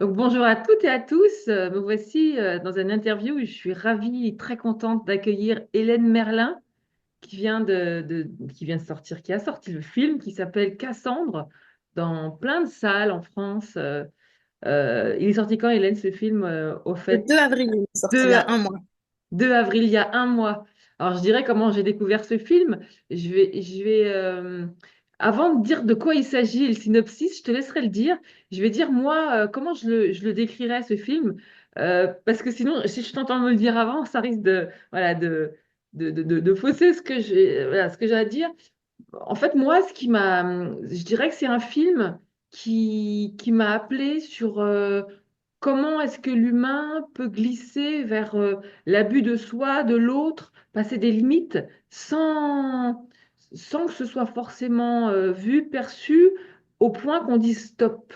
Donc, bonjour à toutes et à tous. Me voici dans une interview où je suis ravie et très contente d'accueillir Hélène Merlin qui vient de sortir, qui a sorti le film qui s'appelle Cassandre dans plein de salles en France. Il est sorti quand, Hélène, ce film, au Le fait? 2 avril, il est sorti il y 2, a un mois. 2 avril, il y a un mois. Alors, je dirais comment j'ai découvert ce film. Avant de dire de quoi il s'agit, le synopsis, je te laisserai le dire. Je vais dire, moi, comment je le décrirais, ce film. Parce que sinon, si je t'entends me le dire avant, ça risque de fausser ce que j'ai à dire. En fait, moi, je dirais que c'est un film qui m'a appelé sur comment est-ce que l'humain peut glisser vers l'abus de soi, de l'autre, passer des limites sans que ce soit forcément vu, perçu, au point qu'on dise stop.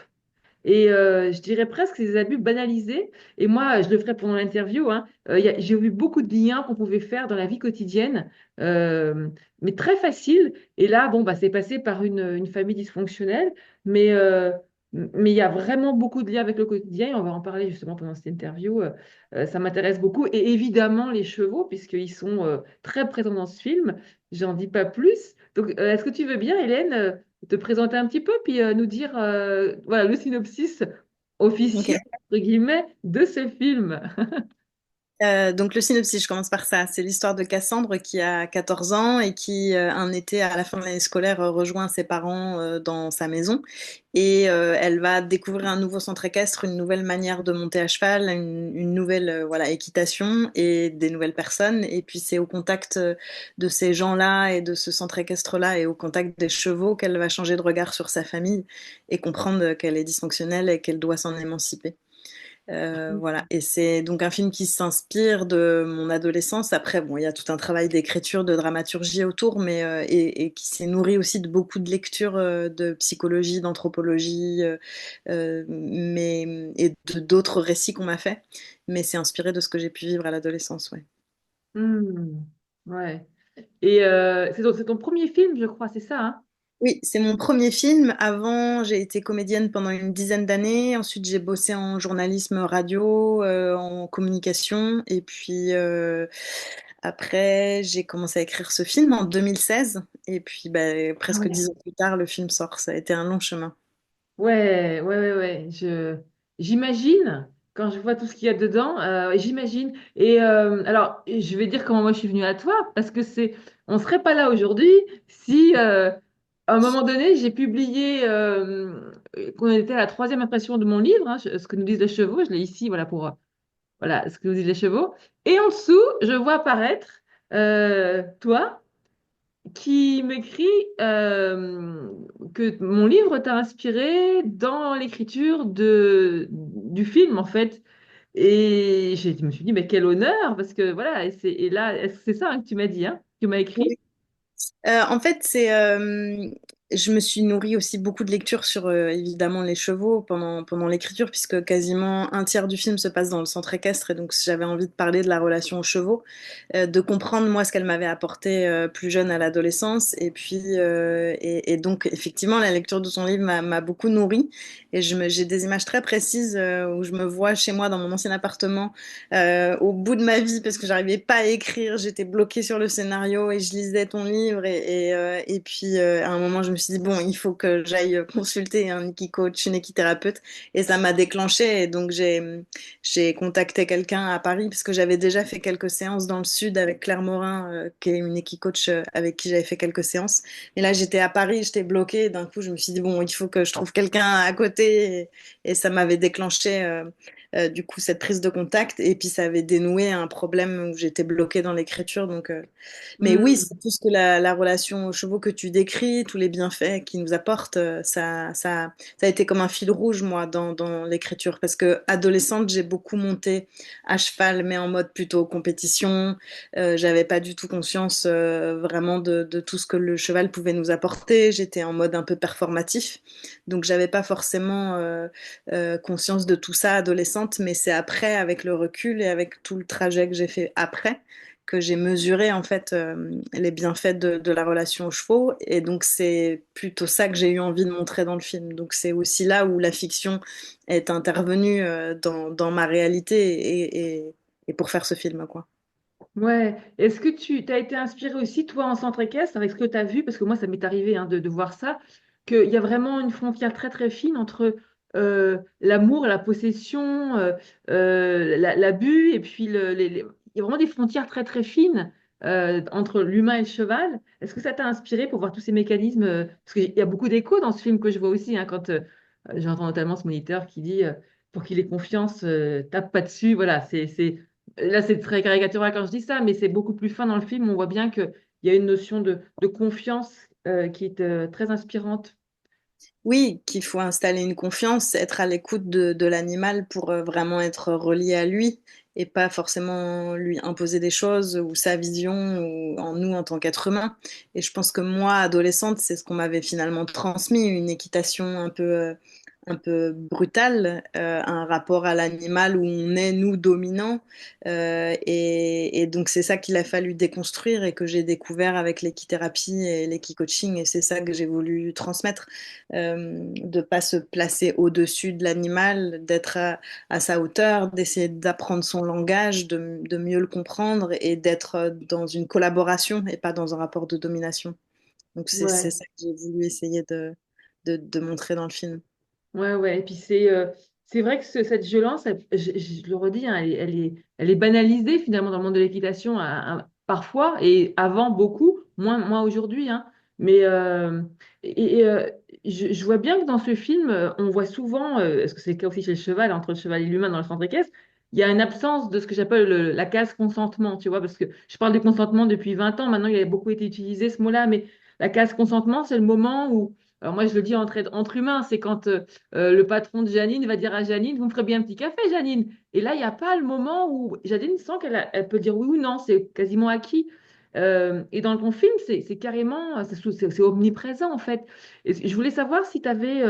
Et je dirais presque des abus banalisés. Et moi, je le ferai pendant l'interview, hein. J'ai vu beaucoup de liens qu'on pouvait faire dans la vie quotidienne, euh, mais très facile. Et là, bon, bah, c'est passé par une famille dysfonctionnelle, mais mais il y a vraiment beaucoup de liens avec le quotidien. Et on va en parler justement pendant cette interview. Ça m'intéresse beaucoup. Et évidemment, les chevaux, puisqu'ils sont très présents dans ce film. J'en dis pas plus. Donc, est-ce que tu veux bien, Hélène, te présenter un petit peu, puis nous dire voilà, le synopsis officiel, Ok. entre guillemets, de ce film. Donc le synopsis, je commence par ça. C'est l'histoire de Cassandre qui a 14 ans et qui, un été à la fin de l'année scolaire, rejoint ses parents dans sa maison. Et elle va découvrir un nouveau centre équestre, une nouvelle manière de monter à cheval, une nouvelle voilà, équitation et des nouvelles personnes. Et puis c'est au contact de ces gens-là et de ce centre équestre-là et au contact des chevaux qu'elle va changer de regard sur sa famille et comprendre qu'elle est dysfonctionnelle et qu'elle doit s'en émanciper. Voilà, et c'est donc un film qui s'inspire de mon adolescence. Après, bon, il y a tout un travail d'écriture, de dramaturgie autour, mais et qui s'est nourri aussi de beaucoup de lectures de psychologie, d'anthropologie, mais et de d'autres récits qu'on m'a fait. Mais c'est inspiré de ce que j'ai pu vivre à l'adolescence, ouais. Hmm, ouais. Et c'est ton premier film, je crois, c'est ça, hein? Oui, c'est mon premier film. Avant, j'ai été comédienne pendant une dizaine d'années. Ensuite, j'ai bossé en journalisme radio, en communication. Et puis, après, j'ai commencé à écrire ce film en 2016. Et puis, bah, Ah presque ouais. 10 ans plus tard, le film sort. Ça a été un long chemin. Ouais, ouais, ouais, ouais. J'imagine, quand je vois tout ce qu'il y a dedans, j'imagine. Et alors, je vais dire comment moi je suis venue à toi, parce que on serait pas là aujourd'hui si, à un moment donné, j'ai publié qu'on était à la troisième impression de mon livre, hein, ce que nous disent les chevaux. Je l'ai ici, voilà, voilà, ce que nous disent les chevaux. Et en dessous, je vois apparaître toi qui m'écrit que mon livre t'a inspiré dans l'écriture du film, en fait. Et je me suis dit, mais quel honneur, parce que voilà, et là, est-ce que c'est ça, hein, que tu m'as dit, hein, que tu m'as écrit? En fait, je me suis nourrie aussi beaucoup de lectures sur évidemment les chevaux pendant l'écriture, puisque quasiment un tiers du film se passe dans le centre équestre, et donc j'avais envie de parler de la relation aux chevaux, de comprendre moi ce qu'elle m'avait apporté plus jeune à l'adolescence, et puis et donc effectivement la lecture de son livre m'a beaucoup nourrie, et j'ai des images très précises où je me vois chez moi dans mon ancien appartement au bout de ma vie parce que j'arrivais pas à écrire, j'étais bloquée sur le scénario et je lisais ton livre et puis à un moment je me suis dit bon il faut que j'aille consulter un coach, une équithérapeute et ça m'a déclenché et donc j'ai contacté quelqu'un à Paris parce que j'avais déjà fait quelques séances dans le sud avec Claire Morin qui est une coach avec qui j'avais fait quelques séances et là j'étais à Paris, j'étais bloquée et d'un coup je me suis dit bon il faut que je trouve quelqu'un à côté et ça m'avait déclenché du coup cette prise de contact et puis ça avait dénoué un problème où j'étais bloquée dans l'écriture donc mais oui Hmm. c'est tout ce que la relation aux chevaux que tu décris tous les bienfaits qu'ils nous apportent ça a été comme un fil rouge moi dans l'écriture parce que adolescente j'ai beaucoup monté à cheval mais en mode plutôt compétition. J'avais pas du tout conscience vraiment de tout ce que le cheval pouvait nous apporter, j'étais en mode un peu performatif donc j'avais pas forcément conscience de tout ça adolescente, mais c'est après, avec le recul et avec tout le trajet que j'ai fait après, que j'ai mesuré en fait les bienfaits de la relation aux chevaux. Et donc c'est plutôt ça que j'ai eu envie de montrer dans le film. Donc c'est aussi là où la fiction est intervenue dans ma réalité et pour faire ce film, quoi. Ouais. Est-ce que tu as été inspiré aussi, toi, en centre équestre, avec ce que tu as vu, parce que moi, ça m'est arrivé hein, de voir ça, qu'il y a vraiment une frontière très, très fine entre l'amour, la possession, l'abus, et puis il y a vraiment des frontières très, très fines entre l'humain et le cheval. Est-ce que ça t'a inspiré pour voir tous ces mécanismes parce qu'il y a beaucoup d'échos dans ce film que je vois aussi, hein, quand j'entends notamment ce moniteur qui dit, pour qu'il ait confiance, tape pas dessus. Voilà, là, c'est très caricatural quand je dis ça, mais c'est beaucoup plus fin dans le film. On voit bien qu'il y a une notion de confiance qui est très inspirante. Oui, qu'il faut installer une confiance, être à l'écoute de l'animal pour vraiment être relié à lui et pas forcément lui imposer des choses ou sa vision ou en nous en tant qu'être humain. Et je pense que moi, adolescente, c'est ce qu'on m'avait finalement transmis, une équitation un peu brutale, un rapport à l'animal où on est, nous, dominants. Et donc, c'est ça qu'il a fallu déconstruire et que j'ai découvert avec l'équithérapie et l'équicoaching. Et c'est ça que j'ai voulu transmettre de pas se placer au-dessus de l'animal, d'être à sa hauteur, d'essayer d'apprendre son langage, de mieux le comprendre et d'être dans une collaboration et pas dans un rapport de domination. Donc c'est Ouais. ça que j'ai voulu essayer de montrer dans le film. Ouais, ouais. Et puis c'est vrai que cette violence, je le redis, hein, elle est banalisée finalement dans le monde de l'équitation parfois et avant beaucoup, moins aujourd'hui. Hein. Mais je vois bien que dans ce film, on voit souvent, est-ce que c'est le cas aussi chez le cheval, entre le cheval et l'humain dans le centre équestre, il y a une absence de ce que j'appelle la case consentement, tu vois, parce que je parle du consentement depuis 20 ans, maintenant il a beaucoup été utilisé ce mot-là, mais la case consentement, c'est le moment où, alors moi je le dis entre humains, c'est quand le patron de Janine va dire à Janine, vous me ferez bien un petit café, Janine. Et là, il n'y a pas le moment où Janine sent elle peut dire oui ou non, c'est quasiment acquis. Et dans ton film, c'est carrément, c'est omniprésent en fait. Et je voulais savoir si tu avais,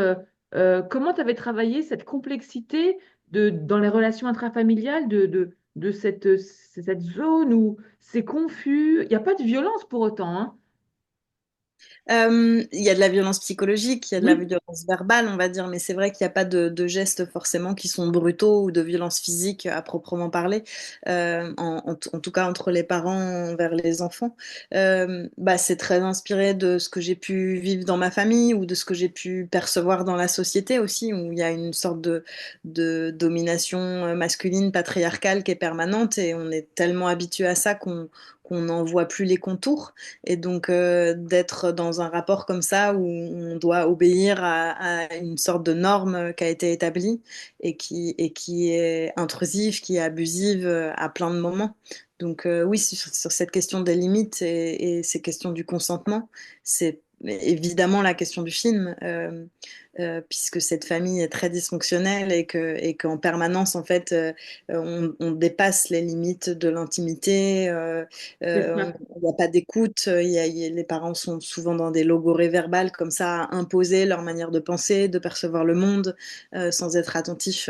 comment tu avais travaillé cette complexité dans les relations intrafamiliales de cette zone où c'est confus. Il n'y a pas de violence pour autant, hein. Il y a de la violence psychologique, il y a de la Oui, violence verbale, on va dire, mais c'est vrai qu'il n'y a pas de gestes forcément qui sont brutaux ou de violence physique à proprement parler, en tout cas entre les parents vers les enfants. Bah, c'est très inspiré de ce que j'ai pu vivre dans ma famille ou de ce que j'ai pu percevoir dans la société aussi, où il y a une sorte de domination masculine patriarcale qui est permanente et on est tellement habitué à ça qu'on n'en voit plus les contours. Et donc d'être dans un rapport comme ça où on doit obéir à une sorte de norme qui a été établie et qui est intrusive, qui est abusive à plein de moments. Donc oui, sur cette question des limites et ces questions du consentement, c'est évidemment la question du film, puisque cette famille est très dysfonctionnelle et qu'en permanence, en fait, on dépasse les limites de l'intimité. c'est Il ça. n'y a pas d'écoute. Les parents sont souvent dans des logorées verbales comme ça, à imposer leur manière de penser, de percevoir le monde, sans être attentifs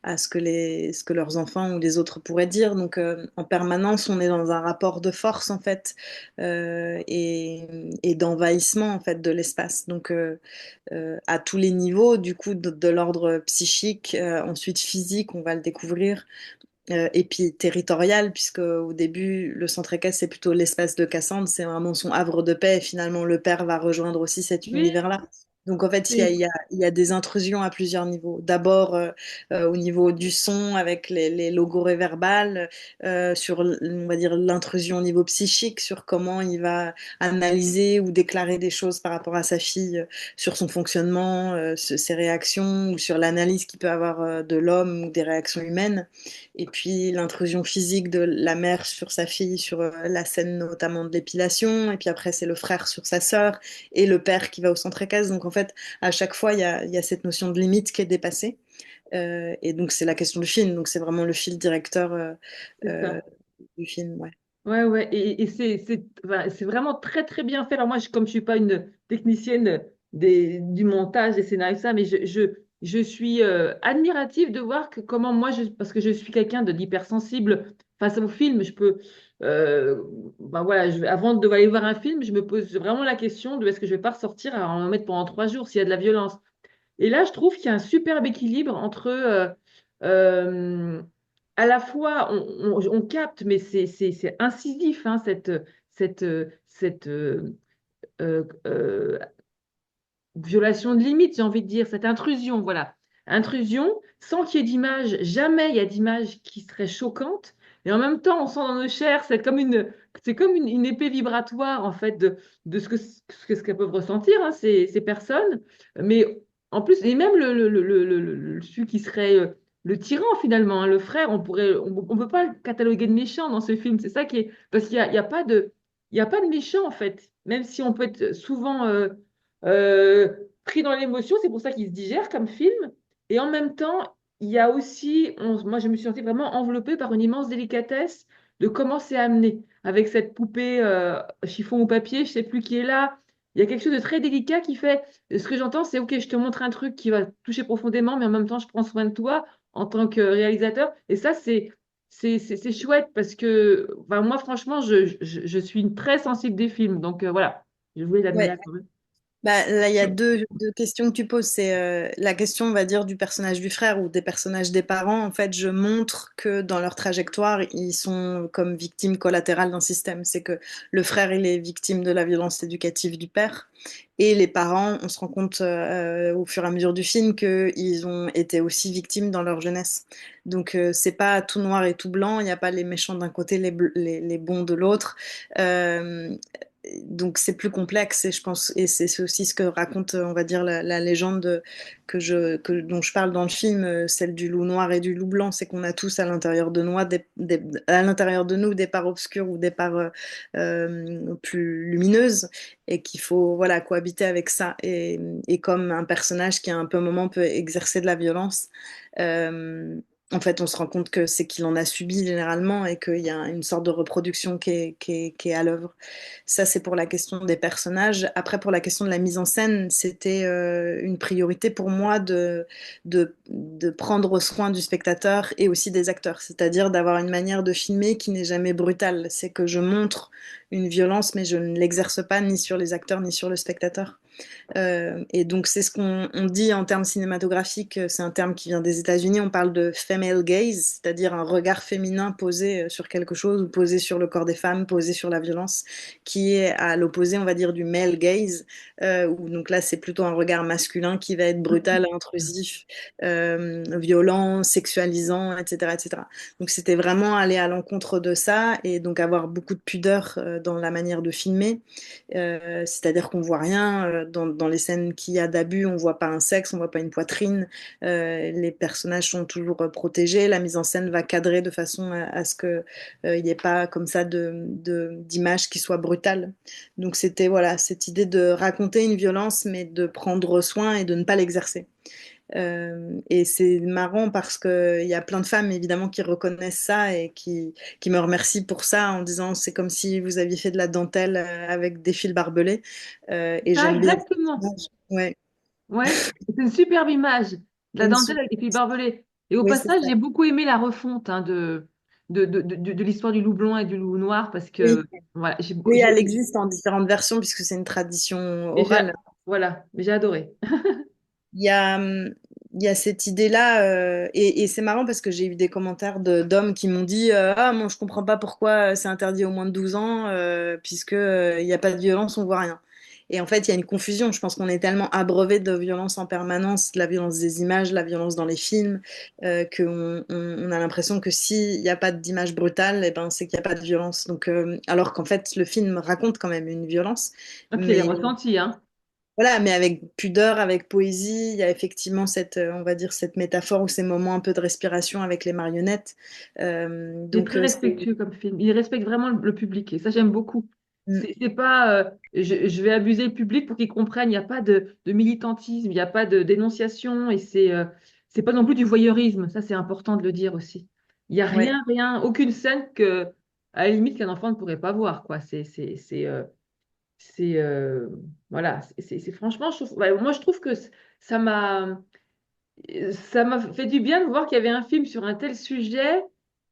à ce que leurs enfants ou les autres pourraient dire. Donc, en permanence, on est dans un rapport de force, en fait, et d'envahissement, en fait, de l'espace. Donc, à tous les niveaux, du coup, de l'ordre psychique, ensuite physique, on va le découvrir, et puis territorial, puisque au début, le centre équestre, c'est plutôt l'espace de Cassandre, c'est vraiment son havre de paix, et finalement, le père va rejoindre aussi cet Oui, univers-là. Donc en fait, oui, il y a des intrusions à plusieurs niveaux. D'abord au niveau du son avec les logorées verbales, sur, on va dire, l'intrusion au niveau psychique, sur comment il va analyser ou déclarer des choses par rapport à sa fille, sur son fonctionnement, ses réactions, ou sur l'analyse qu'il peut avoir de l'homme ou des réactions humaines. Et puis l'intrusion physique de la mère sur sa fille, sur la scène notamment de l'épilation. Et puis après, c'est le frère sur sa sœur et le père qui va au centre équestre. Donc en fait, à chaque fois, il y a cette notion de limite qui est dépassée. Et donc c'est la question du film. Donc c'est vraiment le fil directeur c'est euh, ça. du film. Ouais. Ouais, ouais, et enfin, c'est vraiment très, très bien fait. Alors moi, comme je suis pas une technicienne du montage, des scénarios, ça, mais je suis admirative de voir que comment moi, parce que je suis quelqu'un d'hypersensible, face au film, je peux, euh, ben voilà, avant de aller voir un film, je me pose vraiment la question de est-ce que je vais pas ressortir à en mettre pendant 3 jours s'il y a de la violence. Et là, je trouve qu'il y a un superbe équilibre entre euh, à la fois on capte, mais c'est incisif, hein, cette violation de limite, j'ai envie de dire, cette intrusion, voilà. Intrusion, sans qu'il y ait d'image, jamais il y a d'image qui serait choquante. Et en même temps, on sent dans nos chairs, c'est comme une épée vibratoire, en fait, de ce qu'elles peuvent ressentir, hein, ces personnes. Mais en plus, et même celui qui serait le tyran, finalement, hein, le frère, on peut pas le cataloguer de méchant dans ce film. C'est ça qui est. Parce qu'il y a pas de méchant, en fait. Même si on peut être souvent. Euh, Pris dans l'émotion, c'est pour ça qu'il se digère comme film. Et en même temps, il y a aussi, moi je me suis sentie vraiment enveloppée par une immense délicatesse de comment c'est amené, avec cette poupée chiffon ou papier, je sais plus qui est là. Il y a quelque chose de très délicat qui fait, ce que j'entends, c'est ok, je te montre un truc qui va te toucher profondément, mais en même temps, je prends soin de toi en tant que réalisateur. Et ça, c'est chouette parce que enfin, moi, franchement, je suis une très sensible des films. Donc voilà, je voulais l'amener Ouais. là quand même. Bah, là, il y a deux questions que tu poses. C'est la question, on va dire, du personnage du frère ou des personnages des parents. En fait, je montre que dans leur trajectoire, ils sont comme victimes collatérales d'un système. C'est que le frère, il est victime de la violence éducative du père. Et les parents, on se rend compte au fur et à mesure du film qu'ils ont été aussi victimes dans leur jeunesse. Donc, c'est pas tout noir et tout blanc. Il n'y a pas les méchants d'un côté, les bons de l'autre. Euh, donc c'est plus complexe et je pense et c'est aussi ce que raconte on va dire la légende dont je parle dans le film, celle du loup noir et du loup blanc, c'est qu'on a tous à l'intérieur de nous à l'intérieur de nous des parts obscures ou des parts plus lumineuses et qu'il faut voilà cohabiter avec ça et comme un personnage qui à un peu moment peut exercer de la violence, euh, en fait, on se rend compte que c'est qu'il en a subi généralement et qu'il y a une sorte de reproduction qui est à l'œuvre. Ça, c'est pour la question des personnages. Après, pour la question de la mise en scène, c'était une priorité pour moi de prendre soin du spectateur et aussi des acteurs. C'est-à-dire d'avoir une manière de filmer qui n'est jamais brutale. C'est que je montre une violence, mais je ne l'exerce pas ni sur les acteurs ni sur le spectateur. Et donc c'est ce qu'on dit en termes cinématographiques, c'est un terme qui vient des États-Unis, on parle de female gaze, c'est-à-dire un regard féminin posé sur quelque chose, ou posé sur le corps des femmes, posé sur la violence, qui est à l'opposé, on va dire, du male gaze, où donc là c'est plutôt un regard masculin qui va être brutal, intrusif, violent, sexualisant, etc., etc. Donc c'était vraiment aller à l'encontre de ça et donc avoir beaucoup de pudeur dans la manière de filmer. C'est-à-dire qu'on voit rien dans les scènes qu'il y a d'abus, on voit pas un sexe, on voit pas une poitrine, les personnages sont toujours protégés, la mise en scène va cadrer de façon à ce que il n'y ait pas comme ça d'image qui soit brutale. Donc c'était voilà cette idée de raconter une violence mais de prendre soin et de ne pas l'exercer. Et c'est marrant parce qu'il y a plein de femmes évidemment qui reconnaissent ça et qui me remercient pour ça en disant c'est comme si vous aviez fait de la dentelle avec des fils barbelés. Et Ça, j'aime bien. exactement. Ouais, Ouais, c'est une superbe image de la une dentelle super- avec les fils barbelés. Et au Oui, c'est passage, ça. j'ai beaucoup aimé la refonte hein, de l'histoire du loup blanc et du loup noir parce Oui, que voilà, oui, elle existe en différentes versions puisque c'est une tradition mais j'ai orale. voilà, mais j'ai adoré. Il y a, il y a cette idée-là, et c'est marrant parce que j'ai eu des commentaires d'hommes qui m'ont dit ah, moi je comprends pas pourquoi c'est interdit aux moins de 12 ans, puisque il n'y a pas de violence, on voit rien. Et en fait, il y a une confusion. Je pense qu'on est tellement abreuvé de violence en permanence, de la violence des images, la violence dans les films, qu'on a l'impression que s'il n'y a pas d'image brutale, eh ben, c'est qu'il n'y a pas de violence. Donc, alors qu'en fait, le film raconte quand même une violence, Ok, les mais ressentis, hein. voilà, mais avec pudeur, avec poésie, il y a effectivement cette, on va dire, cette métaphore ou ces moments un peu de respiration avec les marionnettes. Il est Donc, très respectueux comme film. Il respecte vraiment le public et ça, j'aime beaucoup. mm, C'est pas je vais abuser le public pour qu'il comprenne. Il n'y a pas de militantisme, il n'y a pas de dénonciation et c'est pas non plus du voyeurisme. Ça, c'est important de le dire aussi. Il n'y a ouais, rien, aucune scène que, à la limite, qu'un enfant ne pourrait pas voir, quoi. C'est voilà. Franchement, ouais, moi, je trouve que ça m'a ça m'a fait du bien de voir qu'il y avait un film sur un tel sujet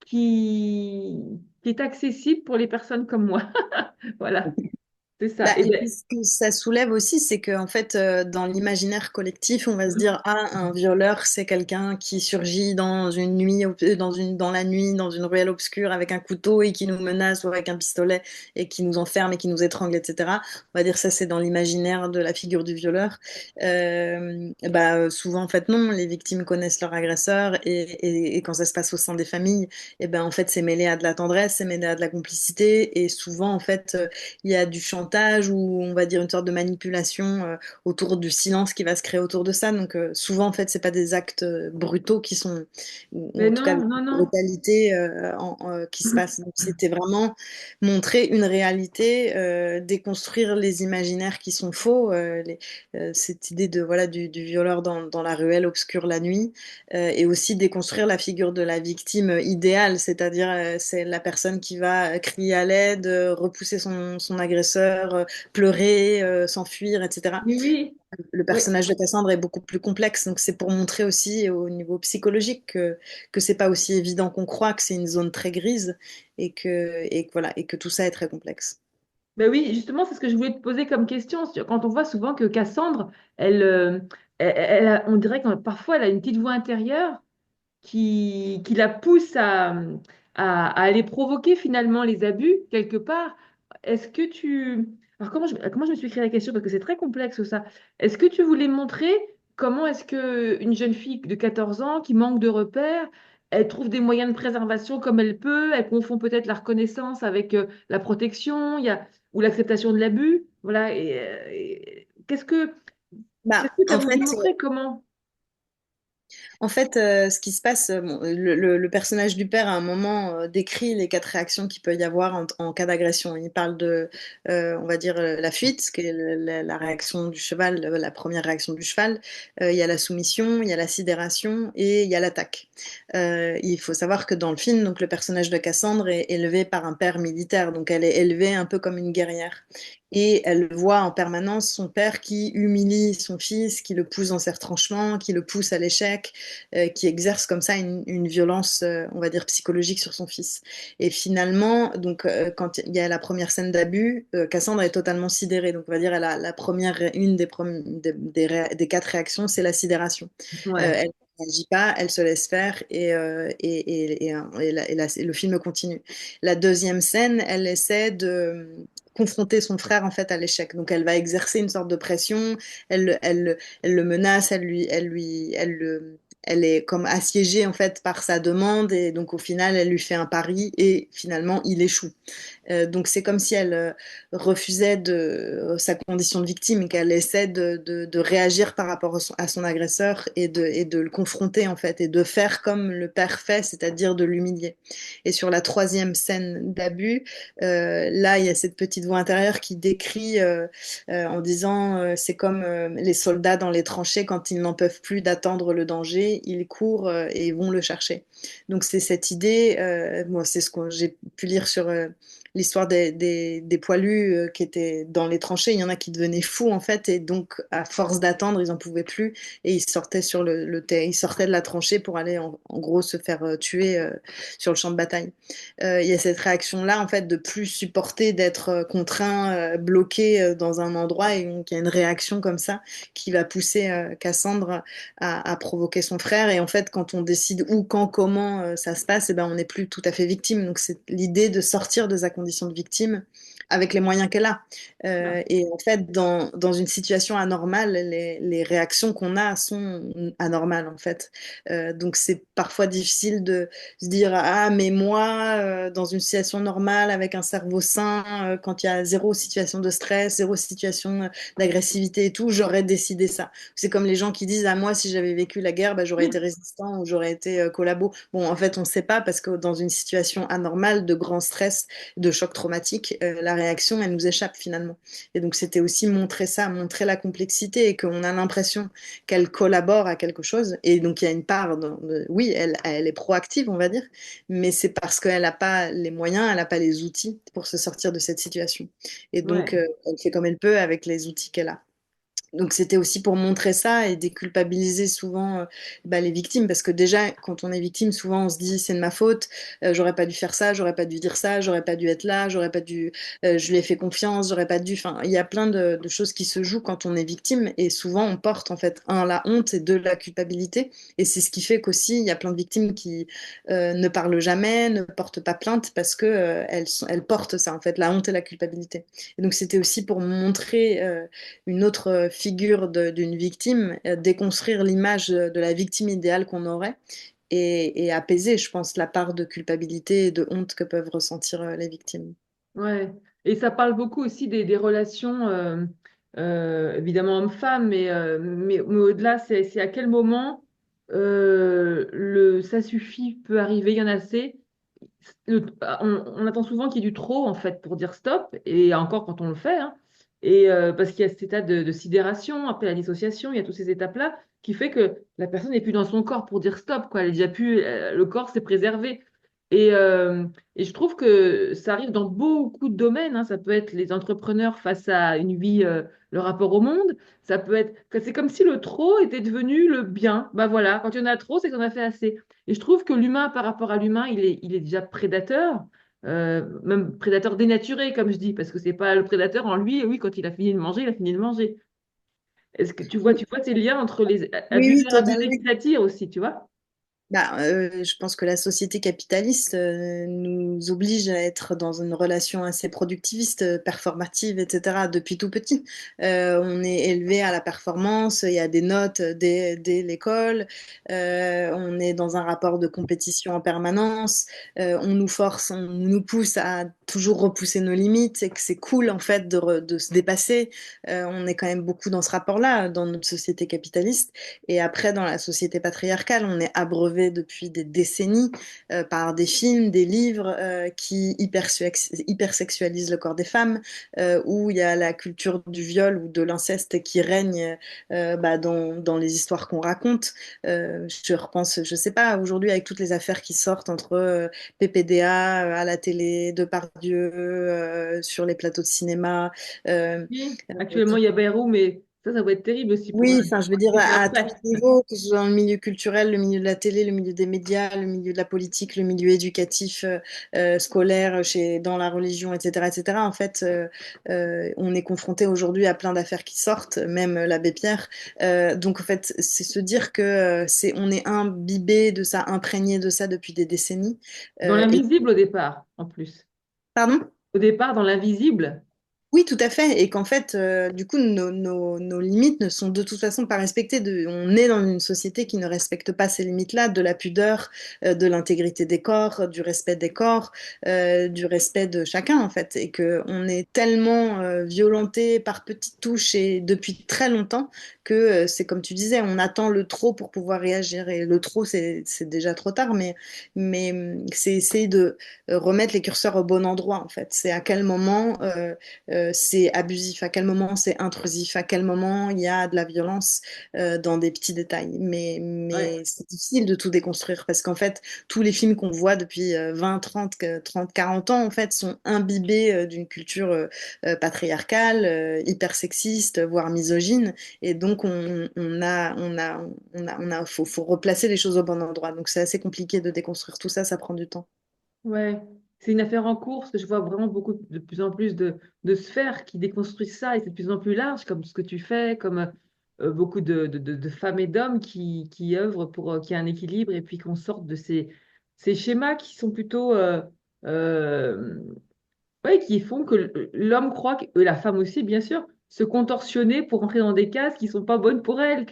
qui, qui est accessible pour les personnes comme moi. Voilà, c'est ça. Bah, et puis ce que ça soulève aussi, c'est que en fait, dans l'imaginaire collectif, on va se dire, ah, un violeur, c'est quelqu'un qui surgit dans une nuit, dans la nuit, dans une ruelle obscure avec un couteau et qui nous menace ou avec un pistolet et qui nous enferme et qui nous étrangle, etc. On va dire ça, c'est dans l'imaginaire de la figure du violeur. Souvent, en fait, non. Les victimes connaissent leur agresseur et quand ça se passe au sein des familles, et ben en fait, c'est mêlé à de la tendresse, c'est mêlé à de la complicité et souvent, en fait, il y a du chantage ou on va dire une sorte de manipulation autour du silence qui va se créer autour de ça. Donc souvent en fait c'est pas des actes brutaux qui sont ou Mais en tout cas non, non, non. brutalité qui se passe. Donc c'était vraiment montrer une réalité, déconstruire les imaginaires qui sont faux, cette idée de voilà du violeur dans la ruelle obscure la nuit et aussi déconstruire la figure de la victime idéale, c'est-à-dire c'est la personne qui va crier à l'aide, repousser son agresseur, pleurer, s'enfuir, etc. Oui, oui. Le Oui. personnage de Cassandre est beaucoup plus complexe, donc c'est pour montrer aussi au niveau psychologique que c'est pas aussi évident qu'on croit, que c'est une zone très grise et que voilà et que tout ça est très complexe. Ben oui, justement, c'est ce que je voulais te poser comme question. Quand on voit souvent que Cassandre, on dirait que parfois elle a une petite voix intérieure qui la pousse à aller provoquer finalement les abus quelque part. Est-ce que tu... Alors comment je me suis créé la question? Parce que c'est très complexe ça. Est-ce que tu voulais montrer comment est-ce que une jeune fille de 14 ans qui manque de repères, elle trouve des moyens de préservation comme elle peut, elle confond peut-être la reconnaissance avec la protection, ou l'acceptation de l'abus. Voilà. Qu'est-ce que tu as En voulu fait, montrer? Comment? Ce qui se passe, bon, le personnage du père, à un moment, décrit les quatre réactions qu'il peut y avoir en cas d'agression. Il parle de, on va dire, la fuite, ce qui est la réaction du cheval, la première réaction du cheval. Il y a la soumission, il y a la sidération et il y a l'attaque. Il faut savoir que dans le film, donc, le personnage de Cassandre est élevé par un père militaire, donc elle est élevée un peu comme une guerrière. Et elle voit en permanence son père qui humilie son fils, qui le pousse dans ses retranchements, qui le pousse à l'échec, qui exerce comme ça une violence, on va dire, psychologique sur son fils. Et finalement, donc, quand il y a la première scène d'abus, Cassandre est totalement sidérée. Donc, on va dire, elle a la première, une des quatre réactions, c'est la sidération. Ouais. Elle n'agit pas, elle se laisse faire et le film continue. La deuxième scène, elle essaie de confronter son frère en fait à l'échec. Donc elle va exercer une sorte de pression, elle le menace, elle est comme assiégée en fait par sa demande et donc au final elle lui fait un pari et finalement il échoue. Donc c'est comme si elle refusait sa condition de victime et qu'elle essaie de réagir par rapport à son agresseur et de le confronter en fait et de faire comme le père fait, c'est-à-dire de l'humilier. Et sur la troisième scène d'abus, là il y a cette petite voix intérieure qui décrit en disant c'est comme les soldats dans les tranchées quand ils n'en peuvent plus d'attendre le danger, ils courent et vont le chercher. Donc c'est cette idée, moi c'est ce que j'ai pu lire sur l'histoire des poilus qui étaient dans les tranchées. Il y en a qui devenaient fous en fait, et donc à force d'attendre, ils n'en pouvaient plus et ils sortaient ils sortaient de la tranchée pour aller en gros se faire tuer sur le champ de bataille. Il y a cette réaction-là en fait de plus supporter d'être contraint, bloqué dans un endroit et donc il y a une réaction comme ça qui va pousser Cassandre à provoquer son frère. Et en fait, quand on décide où, quand, comment ça se passe, eh ben, on n'est plus tout à fait victime. Donc c'est l'idée de sortir de sa condition de victime avec les moyens qu'elle a. Et en fait, dans une situation anormale, les réactions qu'on a sont anormales, en fait. Donc c'est parfois difficile de se dire, ah, mais moi, dans une situation normale, avec un cerveau sain, quand il y a zéro situation de stress, zéro situation d'agressivité et tout, j'aurais décidé ça. C'est comme les gens qui disent, ah, moi, si j'avais vécu la guerre, bah, j'aurais été résistant ou j'aurais été collabo. Bon, en fait, on ne sait pas parce que dans une situation anormale de grand stress, de choc traumatique, la réaction, elle nous échappe finalement. Et donc, c'était aussi montrer ça, montrer la complexité et qu'on a l'impression qu'elle collabore à quelque chose. Et donc, il y a une part, oui, elle est proactive, on va dire, mais c'est parce qu'elle n'a pas les moyens, elle n'a pas les outils pour se sortir de cette situation. Et donc, Ouais. elle fait comme elle peut avec les outils qu'elle a. Donc c'était aussi pour montrer ça et déculpabiliser souvent les victimes, parce que déjà quand on est victime, souvent on se dit c'est de ma faute, j'aurais pas dû faire ça, j'aurais pas dû dire ça, j'aurais pas dû être là, j'aurais pas dû, je lui ai fait confiance, j'aurais pas dû. Enfin, il y a plein de choses qui se jouent quand on est victime, et souvent on porte en fait la honte et la culpabilité, et c'est ce qui fait qu'aussi il y a plein de victimes qui ne parlent jamais, ne portent pas plainte parce que elles portent ça en fait, la honte et la culpabilité. Et donc c'était aussi pour montrer une autre figure d'une victime, déconstruire l'image de la victime idéale qu'on aurait et apaiser, je pense, la part de culpabilité et de honte que peuvent ressentir les victimes. Ouais. Et ça parle beaucoup aussi des relations, évidemment hommes-femmes, mais au-delà, c'est à quel moment ça suffit peut arriver, il y en a assez. On attend souvent qu'il y ait du trop, en fait, pour dire stop, et encore quand on le fait, hein. Et parce qu'il y a cet état de sidération, après la dissociation, il y a toutes ces étapes-là qui fait que la personne n'est plus dans son corps pour dire stop, quoi. Elle est déjà plus, le corps s'est préservé. Et, euh, et je trouve que ça arrive dans beaucoup de domaines, hein. Ça peut être les entrepreneurs face à une vie, le rapport au monde. Ça peut être, c'est comme si le trop était devenu le bien. Bah voilà, quand il y en a trop, c'est qu'on a fait assez. Et je trouve que l'humain, par rapport à l'humain, il est déjà prédateur, même prédateur dénaturé, comme je dis, parce que c'est pas le prédateur en lui, oui, quand il a fini de manger, il a fini de manger. Est-ce que tu vois ces liens entre les Oui, oui, abuseurs, abusés totalement. qui s'attirent aussi, tu vois? Je pense que la société capitaliste nous oblige à être dans une relation assez productiviste, performative, etc. depuis tout petit. On est élevé à la performance, il y a des notes dès l'école, on est dans un rapport de compétition en permanence, on nous force, on nous pousse à toujours repousser nos limites et que c'est cool en fait de se dépasser. On est quand même beaucoup dans ce rapport-là dans notre société capitaliste. Et après, dans la société patriarcale, on est abreuvé depuis des décennies par des films, des livres qui hypersexualisent le corps des femmes, où il y a la culture du viol ou de l'inceste qui règne dans les histoires qu'on raconte. Je repense, je sais pas, aujourd'hui avec toutes les affaires qui sortent entre PPDA à la télé, Depardieu sur les plateaux de cinéma. euh, Oui, actuellement, il y a Bayrou, mais ça va être terrible aussi pour oui, enfin, je veux dire, qui vient à tous après. les niveaux, que ce soit dans le milieu culturel, le milieu de la télé, le milieu des médias, le milieu de la politique, le milieu éducatif, scolaire, dans la religion, etc., etc. En fait, on est confronté aujourd'hui à plein d'affaires qui sortent, même l'abbé Pierre. Donc, en fait, c'est se dire que on est imbibé de ça, imprégné de ça depuis des décennies. Dans Et l'invisible au départ, en plus. pardon? Au départ, dans l'invisible. Oui, tout à fait. Et qu'en fait, du coup, nos limites ne sont de toute façon pas respectées. On est dans une société qui ne respecte pas ces limites-là, de la pudeur, de l'intégrité des corps, du respect des corps, du respect de chacun, en fait. Et que on est tellement violenté par petites touches et depuis très longtemps que c'est comme tu disais, on attend le trop pour pouvoir réagir. Et le trop, c'est déjà trop tard, mais c'est essayer de remettre les curseurs au bon endroit, en fait. C'est à quel moment c'est abusif, à quel moment c'est intrusif, à quel moment il y a de la violence dans des petits détails. Ouais. Mais c'est difficile de tout déconstruire parce qu'en fait, tous les films qu'on voit depuis 20, 30, 40 ans, en fait, sont imbibés d'une culture patriarcale, hyper sexiste, voire misogyne. Et donc, faut replacer les choses au bon endroit. Donc, c'est assez compliqué de déconstruire tout ça, ça prend du temps. Ouais, c'est une affaire en cours, parce que je vois vraiment beaucoup, de plus en plus de sphères qui déconstruisent ça, et c'est de plus en plus large, comme ce que tu fais, comme beaucoup de femmes et d'hommes qui œuvrent pour qu'il y ait un équilibre, et puis qu'on sorte de ces schémas qui sont plutôt, euh, ouais, qui font que l'homme croit, et la femme aussi, bien sûr, se contorsionner pour entrer dans des cases qui sont pas bonnes pour elle,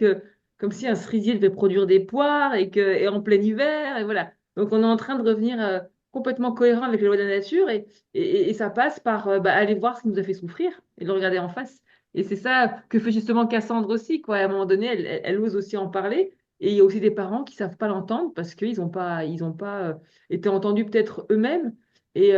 comme si un cerisier devait produire des poires et en plein hiver, et voilà. Donc on est en train de revenir complètement cohérent avec les lois de la nature, et ça passe par aller voir ce qui nous a fait souffrir et le regarder en face. Et c'est ça que fait justement Cassandre aussi, quoi. À un moment donné, elle ose aussi en parler. Et il y a aussi des parents qui savent pas l'entendre parce qu'ils ont pas été entendus peut-être eux-mêmes. Et,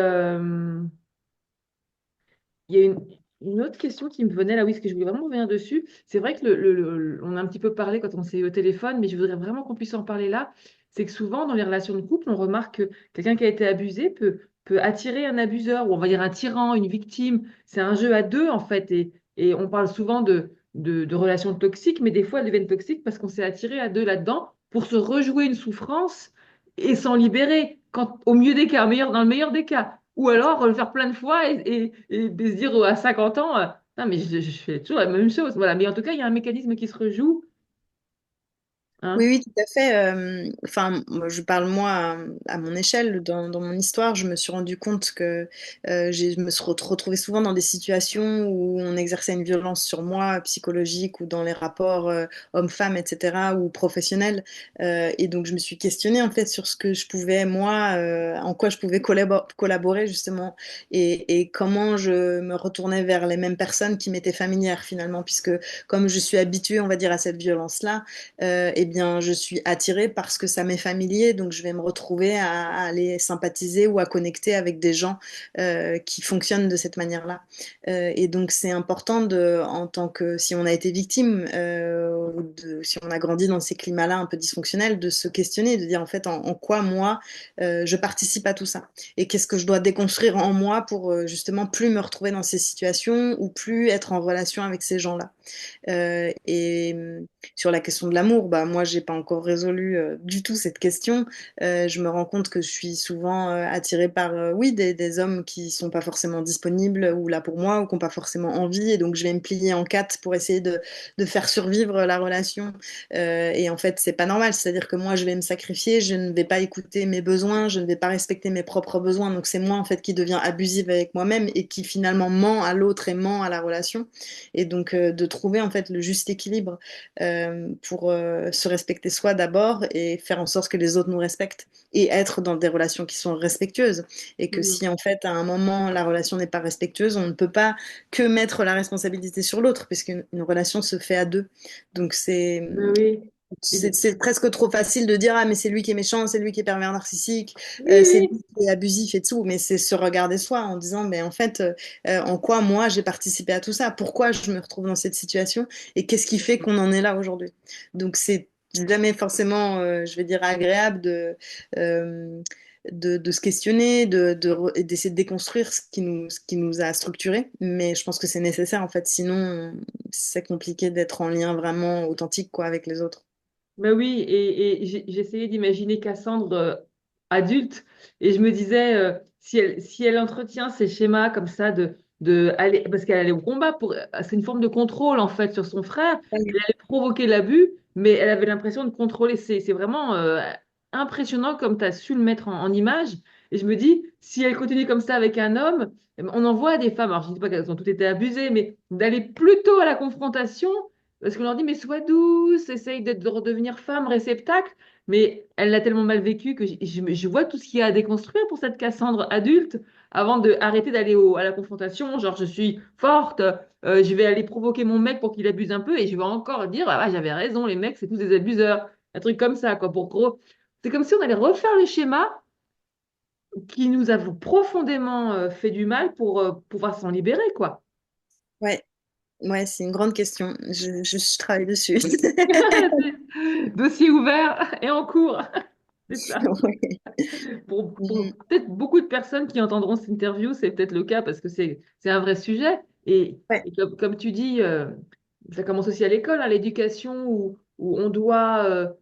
il y a une autre question qui me venait là, oui, parce que je voulais vraiment revenir dessus. C'est vrai que on a un petit peu parlé quand on s'est eu au téléphone, mais je voudrais vraiment qu'on puisse en parler là. C'est que souvent, dans les relations de couple, on remarque que quelqu'un qui a été abusé peut attirer un abuseur, ou on va dire un tyran, une victime. C'est un jeu à deux, en fait. Et on parle souvent de relations toxiques, mais des fois elles deviennent toxiques parce qu'on s'est attiré à deux là-dedans pour se rejouer une souffrance et s'en libérer quand, au mieux des cas, dans le meilleur des cas. Ou alors le faire plein de fois et de se dire à 50 ans, non mais je fais toujours la même chose. Voilà. Mais en tout cas, il y a un mécanisme qui se rejoue, Oui, hein. oui, tout à fait. Enfin, moi, je parle moi à mon échelle, dans mon histoire, je me suis rendu compte que je me suis retrouvée souvent dans des situations où on exerçait une violence sur moi, psychologique, ou dans les rapports hommes-femmes, etc., ou professionnels. Et donc, je me suis questionnée en fait sur ce que je pouvais, moi, en quoi je pouvais collaborer justement, et comment je me retournais vers les mêmes personnes qui m'étaient familières finalement, puisque comme je suis habituée, on va dire, à cette violence-là, eh bien, je suis attirée parce que ça m'est familier, donc je vais me retrouver à aller sympathiser ou à connecter avec des gens qui fonctionnent de cette manière-là. Et donc, c'est important en tant que, si on a été victime, si on a grandi dans ces climats-là un peu dysfonctionnels, de se questionner, de dire en fait en quoi moi je participe à tout ça et qu'est-ce que je dois déconstruire en moi pour justement plus me retrouver dans ces situations ou plus être en relation avec ces gens-là. Et sur la question de l'amour, bah, moi, j'ai pas encore résolu du tout cette question. Je me rends compte que je suis souvent attirée par, oui, des hommes qui sont pas forcément disponibles ou là pour moi ou qui n'ont pas forcément envie. Et donc, je vais me plier en quatre pour essayer de faire survivre la relation. Et en fait, c'est pas normal. C'est-à-dire que moi, je vais me sacrifier, je ne vais pas écouter mes besoins, je ne vais pas respecter mes propres besoins. Donc, c'est moi, en fait, qui deviens abusive avec moi-même et qui finalement ment à l'autre et ment à la relation. Et donc, de trouver en fait le juste équilibre pour se respecter soi d'abord et faire en sorte que les autres nous respectent et être dans des relations qui sont respectueuses. Et que Mhm. si en fait à un moment la relation n'est pas respectueuse, on ne peut pas que mettre la responsabilité sur l'autre, puisqu'une une relation se fait à deux. Donc Ben oui. Et- c'est presque trop facile de dire ah mais c'est lui qui est méchant, c'est lui qui est pervers narcissique, oui, c'est oui. lui qui est abusif et tout, mais c'est se regarder soi en disant mais en fait en quoi moi j'ai participé à tout ça, pourquoi je me retrouve dans cette situation et qu'est-ce qui fait qu'on en est là aujourd'hui. Donc c'est jamais forcément je vais dire agréable euh, de se questionner, et d'essayer de déconstruire ce qui nous a structurés, mais je pense que c'est nécessaire en fait, sinon c'est compliqué d'être en lien vraiment authentique quoi avec les autres. Ben oui, et j'essayais d'imaginer Cassandre adulte, et je me disais, si elle entretient ces schémas comme ça de aller, parce qu'elle allait au combat, c'est une forme de contrôle en fait sur son frère, elle allait provoquer l'abus, mais elle avait l'impression de contrôler. C'est vraiment impressionnant comme tu as su le mettre en image, et je me dis, si elle continue comme ça avec un homme, on en voit des femmes, alors je ne dis pas qu'elles ont toutes été abusées, mais d'aller plutôt à la confrontation. Parce qu'on leur dit, mais sois douce, essaye de redevenir femme, réceptacle. Mais elle l'a tellement mal vécu que je vois tout ce qu'il y a à déconstruire pour cette Cassandre adulte avant de arrêter d'aller à la confrontation. Genre, je suis forte, je vais aller provoquer mon mec pour qu'il abuse un peu et je vais encore dire, ah, j'avais raison, les mecs, c'est tous des abuseurs. Un truc comme ça, quoi. Pour gros. C'est comme si on allait refaire le schéma qui nous a profondément fait du mal pour pouvoir s'en libérer, quoi. Ouais, ouais, c'est une grande question. Je travaille dessus. Dossier ouvert et en cours. C'est ça. Ouais. Pour Mm. peut-être beaucoup de personnes qui entendront cette interview, c'est peut-être le cas parce que c'est un vrai sujet. Ouais, Et comme tu dis, ça commence aussi à l'école, hein, l'éducation où on doit,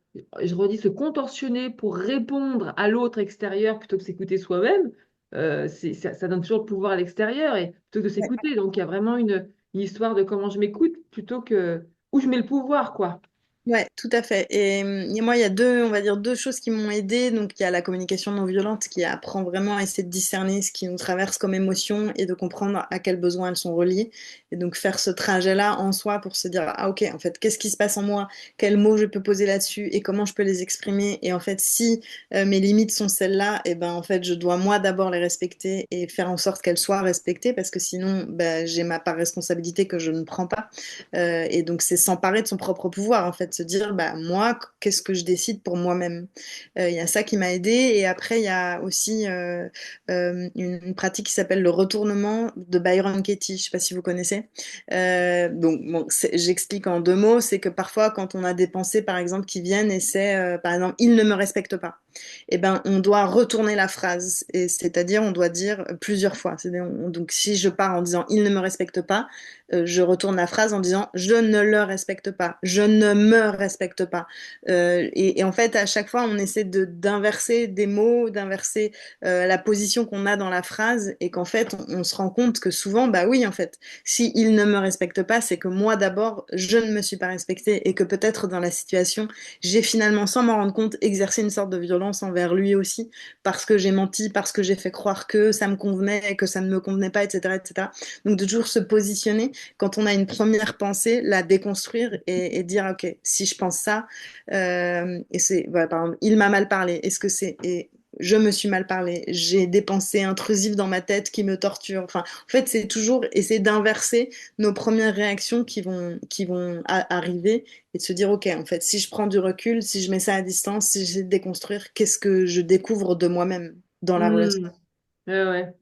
je redis, se contorsionner pour répondre à l'autre extérieur plutôt que s'écouter soi-même. Ça donne toujours le pouvoir à l'extérieur et plutôt que de ouais. s'écouter. Donc il y a vraiment une histoire de comment je m'écoute plutôt que où je mets le pouvoir, quoi. Ouais, tout à fait. Et moi, il y a deux, on va dire, deux choses qui m'ont aidée. Donc, il y a la communication non violente qui apprend vraiment à essayer de discerner ce qui nous traverse comme émotion et de comprendre à quels besoins elles sont reliées. Et donc, faire ce trajet-là en soi pour se dire, ah, ok, en fait, qu'est-ce qui se passe en moi? Quels mots je peux poser là-dessus et comment je peux les exprimer? Et en fait, si mes limites sont celles-là, et ben, en fait, je dois moi d'abord les respecter et faire en sorte qu'elles soient respectées parce que sinon, ben, j'ai ma part responsabilité que je ne prends pas. Et donc, c'est s'emparer de son propre pouvoir, en fait, se dire, bah, moi, qu'est-ce que je décide pour moi-même? Il y a ça qui m'a aidée. Et après, il y a aussi une pratique qui s'appelle le retournement de Byron Katie. Je sais pas si vous connaissez. Donc, bon, j'explique en deux mots. C'est que parfois, quand on a des pensées, par exemple, qui viennent et c'est, par exemple, il ne me respecte pas. eh ben, on doit retourner la phrase. Et c'est-à-dire, on doit dire plusieurs fois. Donc, si je pars en disant il ne me respecte pas, je retourne la phrase en disant je ne le respecte pas, je ne me respecte pas. Et en fait, à chaque fois, on essaie d'inverser des mots, d'inverser la position qu'on a dans la phrase, et qu'en fait, on se rend compte que souvent, bah oui, en fait, si il ne me respecte pas, c'est que moi d'abord, je ne me suis pas respectée, et que peut-être dans la situation, j'ai finalement, sans m'en rendre compte, exercé une sorte de violence envers lui aussi, parce que j'ai menti, parce que j'ai fait croire que ça me convenait et que ça ne me convenait pas, etc., etc. Donc de toujours se positionner quand on a une première pensée, la déconstruire et dire ok, si je pense ça, et c'est voilà, par exemple, il m'a mal parlé. Est-ce que c'est et je me suis mal parlé, j'ai des pensées intrusives dans ma tête qui me torturent. Enfin, en fait, c'est toujours essayer d'inverser nos premières réactions qui vont arriver et de se dire, OK, en fait, si je prends du recul, si je mets ça à distance, si j'essaie de déconstruire, qu'est-ce que je découvre de moi-même dans la relation? Hmm. Ouais, ouais.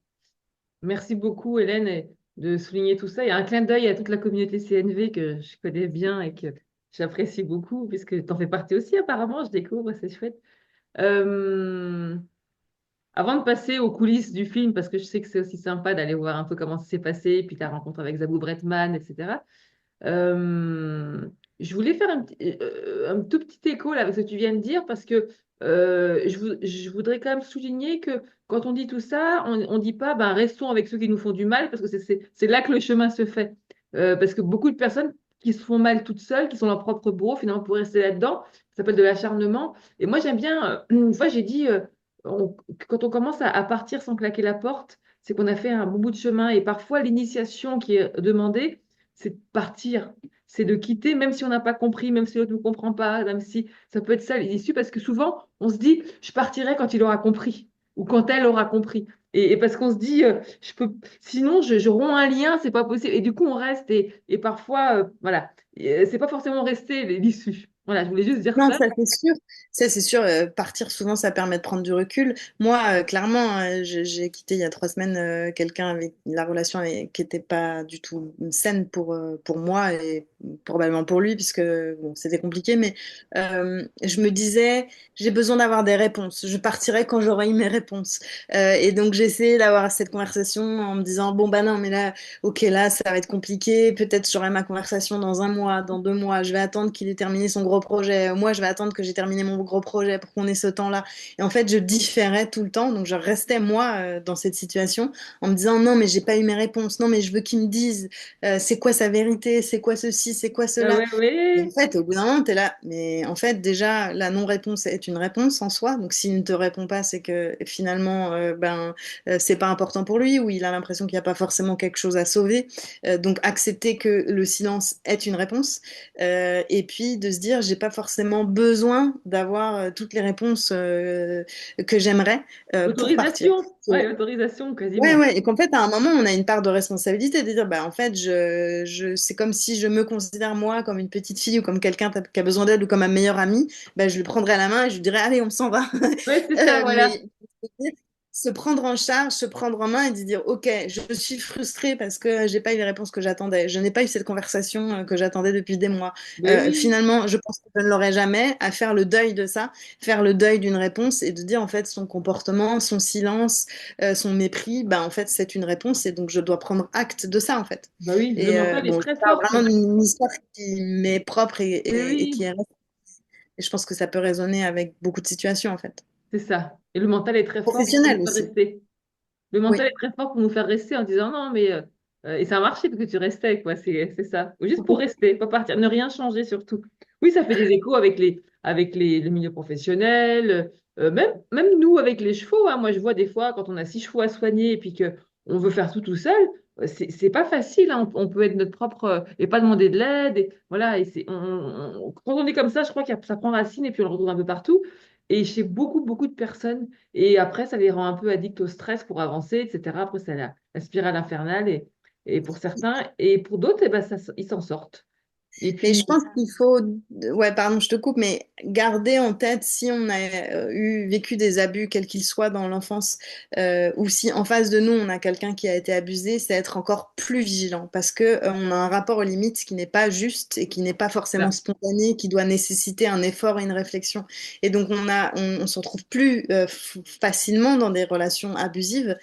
Merci beaucoup, Hélène, de souligner tout ça. Il y a un clin d'œil à toute la communauté CNV que je connais bien et que j'apprécie beaucoup, puisque tu en fais partie aussi, apparemment, je découvre, c'est chouette. Euh, Avant de passer aux coulisses du film, parce que je sais que c'est aussi sympa d'aller voir un peu comment ça s'est passé, puis ta rencontre avec Zabou Bretman, etc. Euh, je voulais faire un tout petit écho là, avec ce que tu viens de dire, parce que je voudrais quand même souligner que quand on dit tout ça, on ne dit pas ben, restons avec ceux qui nous font du mal, parce que c'est là que le chemin se fait. Parce que beaucoup de personnes qui se font mal toutes seules, qui sont leur propre bourreau, finalement, pour rester là-dedans, ça s'appelle de l'acharnement. Et moi, j'aime bien, une fois, j'ai dit, quand on commence à partir sans claquer la porte, c'est qu'on a fait un bon bout de chemin. Et parfois, l'initiation qui est demandée, c'est de partir, c'est de quitter, même si on n'a pas compris, même si l'autre ne comprend pas, même si ça peut être ça l'issue, parce que souvent, on se dit, je partirai quand il aura compris, ou quand elle aura compris. Et parce qu'on se dit, je peux, sinon, je romps un lien, c'est pas possible. Et du coup, on reste, et parfois, voilà, c'est pas forcément rester l'issue. Voilà, je voulais juste dire Non, ça. ça c'est sûr. Ça c'est sûr. Partir souvent, ça permet de prendre du recul. Moi, clairement, j'ai quitté il y a 3 semaines quelqu'un avec la relation qui était pas du tout saine pour moi et probablement pour lui, puisque bon, c'était compliqué. Mais je me disais, j'ai besoin d'avoir des réponses. Je partirai quand j'aurai eu mes réponses. Et donc j'ai essayé d'avoir cette conversation en me disant, bon bah non, mais là, ok, là, ça va être compliqué. Peut-être j'aurai ma conversation dans un mois, dans 2 mois. Je vais attendre qu'il ait terminé son gros projet. Moi, je vais attendre que j'ai terminé mon gros projet pour qu'on ait ce temps-là. Et en fait, je différais tout le temps. Donc, je restais, moi, dans cette situation en me disant, non, mais j'ai pas eu mes réponses. Non, mais je veux qu'il me dise, c'est quoi sa vérité? C'est quoi ceci? C'est quoi Ah cela? ouais, Et en ouais. fait, au bout d'un moment, t'es là. Mais en fait, déjà, la non-réponse est une réponse en soi. Donc, s'il ne te répond pas, c'est que finalement, c'est pas important pour lui ou il a l'impression qu'il n'y a pas forcément quelque chose à sauver. Donc accepter que le silence est une réponse, et puis de se dire j'ai pas forcément besoin d'avoir toutes les réponses que j'aimerais pour partir. L'autorisation, ouais, l'autorisation, Ouais, quasiment. ouais, et qu'en fait, à un moment, on a une part de responsabilité de dire, bah, en fait, c'est comme si je me considère, moi, comme une petite fille ou comme quelqu'un qui a besoin d'aide ou comme un meilleur ami, bah, je le prendrais à la main et je lui dirais, allez, on s'en va. Ouais, c'est ça, voilà. Mais se prendre en charge, se prendre en main et de dire, OK, je suis frustrée parce que j'ai pas eu les réponses que j'attendais. Je n'ai pas eu cette conversation que j'attendais depuis des mois. Ben oui, Finalement, je pense que je ne l'aurai jamais. À faire le deuil de ça, faire le deuil d'une réponse et de dire, en fait, son comportement, son silence, son mépris, bah, en fait, c'est une réponse et donc je dois prendre acte de ça, en fait. ben oui, le Et mental est bon, je très parle fort vraiment pour. d'une histoire qui m'est propre Mais et qui oui. est. Et je pense que ça peut résonner avec beaucoup de situations, en fait. C'est ça. Et le mental est très fort pour nous Professionnelles faire aussi. rester. Le mental Oui. est très fort pour nous faire rester en disant non, mais. Et ça a marché parce que tu restais, quoi. C'est ça. Juste pour rester, pas partir. Ne rien changer surtout. Oui, ça fait des échos le milieu professionnel. Même nous, avec les chevaux. Hein. Moi, je vois des fois, quand on a 6 chevaux à soigner et puis qu'on veut faire tout seul, c'est pas facile. Hein. On peut être notre propre. Et pas demander de l'aide. Et, voilà. Et quand on est comme ça, je crois que ça prend racine et puis on le retrouve un peu partout. Et chez beaucoup, beaucoup de personnes. Et après, ça les rend un peu addicts au stress pour avancer, etc. Après, c'est la spirale infernale et pour certains. Et pour d'autres, eh ben, ils s'en sortent. Et Mais je puis, pense qu'il faut, ouais, pardon, je te coupe, mais garder en tête si on a vécu des abus, quels qu'ils soient dans l'enfance, ou si en face de nous on a quelqu'un qui a été abusé, c'est être encore plus vigilant parce que on a un rapport aux limites qui n'est pas juste et qui n'est pas forcément là. spontané, qui doit nécessiter un effort et une réflexion. Et donc on se retrouve plus facilement dans des relations abusives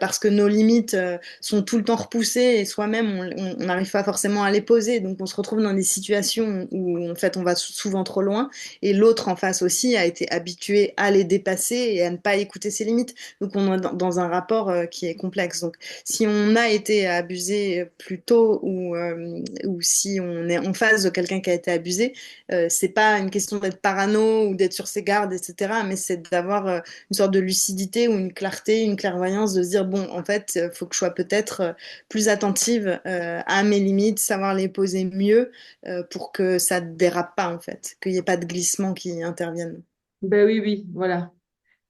parce que nos limites sont tout le temps repoussées et soi-même on n'arrive pas forcément à les poser. Donc on se retrouve dans des situations où en fait on va souvent trop loin et l'autre en face aussi a été habitué à les dépasser et à ne pas écouter ses limites. Donc on est dans un rapport qui est complexe. Donc si on a été abusé plus tôt ou si on est en face de quelqu'un qui a été abusé, c'est pas une question d'être parano ou d'être sur ses gardes, etc. Mais c'est d'avoir une sorte de lucidité ou une clarté, une clairvoyance, de se dire bon, en fait, il faut que je sois peut-être plus attentive à mes limites, savoir les poser mieux pour que ça ne dérape pas, en fait, qu'il n'y ait pas de glissement qui intervienne. Ben oui, oui, voilà.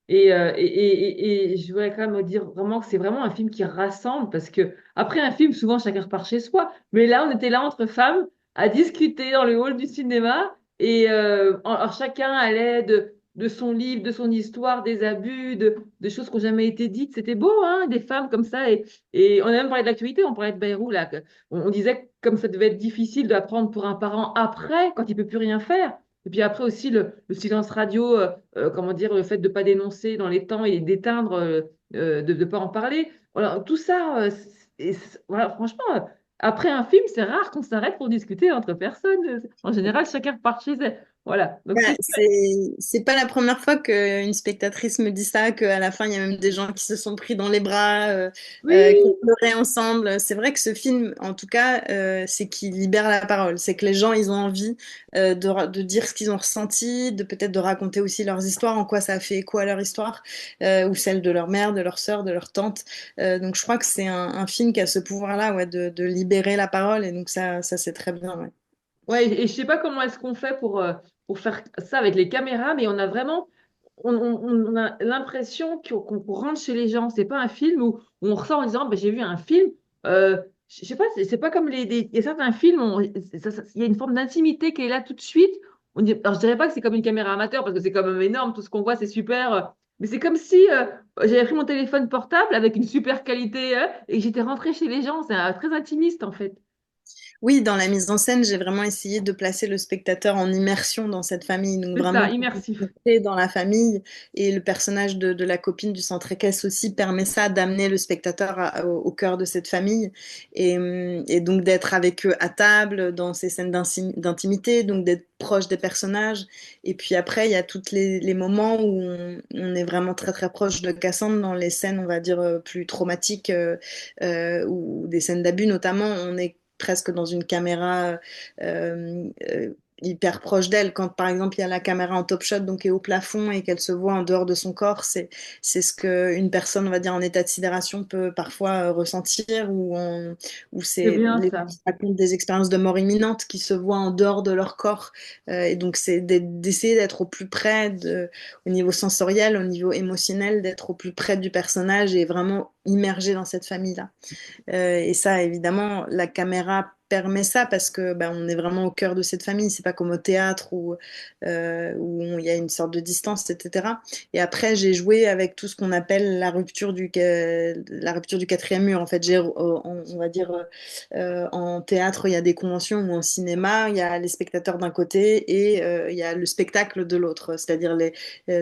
Et je voudrais quand même dire vraiment que c'est vraiment un film qui rassemble parce que après un film, souvent chacun repart chez soi. Mais là, on était là entre femmes à discuter dans le hall du cinéma et alors chacun allait de son livre, de son histoire, des abus, de choses qui n'ont jamais été dites. C'était beau, hein, des femmes comme ça. Et on a même parlé de l'actualité, on parlait de Bayrou là. On disait que comme ça devait être difficile d'apprendre pour un parent après, quand il peut plus rien faire. Et puis après aussi le silence radio. Comment dire, le fait de ne pas dénoncer dans les temps et d'éteindre, de ne pas en parler. Voilà, tout ça, voilà, franchement, après un film, c'est rare qu'on s'arrête pour discuter entre personnes. En général, chacun repart chez elle. Voilà, donc Ouais, c'est c'est pas la première fois qu'une spectatrice me dit ça, qu'à la fin, il y a même des gens qui se sont pris dans les bras, qui ont oui, pleuré ensemble. C'est vrai que ce film, en tout cas, c'est qu'il libère la parole. C'est que les gens, ils ont envie de dire ce qu'ils ont ressenti, de peut-être de raconter aussi leurs histoires, en quoi ça a fait écho à leur histoire, ou celle de leur mère, de leur sœur, de leur tante. Donc je crois que c'est un film qui a ce pouvoir-là, ouais, de libérer la parole, et donc ça c'est très bien, ouais. ouais, et je sais pas comment est-ce qu'on fait pour faire ça avec les caméras, mais on a vraiment, on a l'impression qu'on rentre chez les gens. C'est pas un film où on ressort en disant, bah, j'ai vu un film. Je sais pas, c'est pas comme il y a certains films, il y a une forme d'intimité qui est là tout de suite. Alors je dirais pas que c'est comme une caméra amateur parce que c'est quand même énorme, tout ce qu'on voit, c'est super. Mais c'est comme si j'avais pris mon téléphone portable avec une super qualité et que j'étais rentrée chez les gens. C'est très intimiste en fait. Oui, dans la mise en scène, j'ai vraiment essayé de placer le spectateur en immersion dans cette famille, donc C'est vraiment ça, pour immersif. rentrer dans la famille. Et le personnage de la copine du centre équestre aussi permet ça, d'amener le spectateur au cœur de cette famille et donc d'être avec eux à table dans ces scènes d'intimité, donc d'être proche des personnages. Et puis après, il y a tous les moments où on est vraiment très très proche de Cassandre dans les scènes, on va dire, plus traumatiques ou des scènes d'abus notamment. On est presque dans une caméra hyper proche d'elle. Quand par exemple il y a la caméra en top shot donc est au plafond et qu'elle se voit en dehors de son corps, c'est ce que une personne on va dire en état de sidération peut parfois ressentir ou C'est c'est bien les gens ça. qui racontent des expériences de mort imminente qui se voient en dehors de leur corps et donc c'est d'essayer d'être au plus près au niveau sensoriel, au niveau émotionnel, d'être au plus près du personnage et vraiment immergé dans cette famille-là. Et ça, évidemment, la caméra permet ça parce que ben, on est vraiment au cœur de cette famille. C'est pas comme au théâtre où il y a une sorte de distance, etc. Et après, j'ai joué avec tout ce qu'on appelle la rupture du quatrième mur. En fait, on va dire en théâtre, il y a des conventions ou en cinéma, il y a les spectateurs d'un côté et il y a le spectacle de l'autre. C'est-à-dire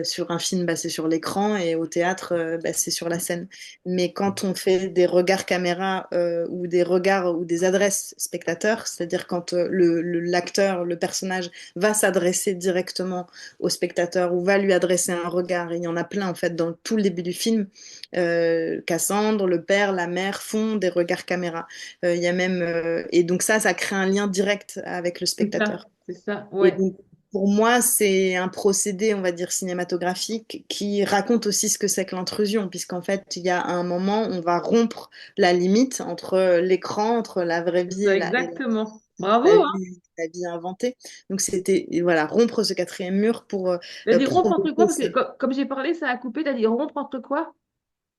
sur un film, bah, c'est sur l'écran et au théâtre, bah, c'est sur la scène. Mais quand on fait des regards caméra ou des regards ou des adresses spectateurs, c'est-à-dire quand l'acteur, le personnage va s'adresser directement au spectateur ou va lui adresser un regard, et il y en a plein en fait dans tout le début du film, Cassandre, le père, la mère font des regards caméra. Il y a même et donc ça crée un lien direct avec le C'est ça, spectateur. c'est ça. Et Ouais. donc, pour moi, c'est un procédé, on va dire, cinématographique qui raconte aussi ce que c'est que l'intrusion, puisqu'en fait, il y a un moment, on va rompre la limite entre l'écran, entre la vraie C'est vie ça, et exactement. Bravo, la hein. la vie inventée. Donc, c'était, et voilà, rompre ce quatrième mur pour Il a dit rompre entre provoquer quoi? Parce ça. que comme j'ai parlé, ça a coupé. T'as dit rompre entre quoi?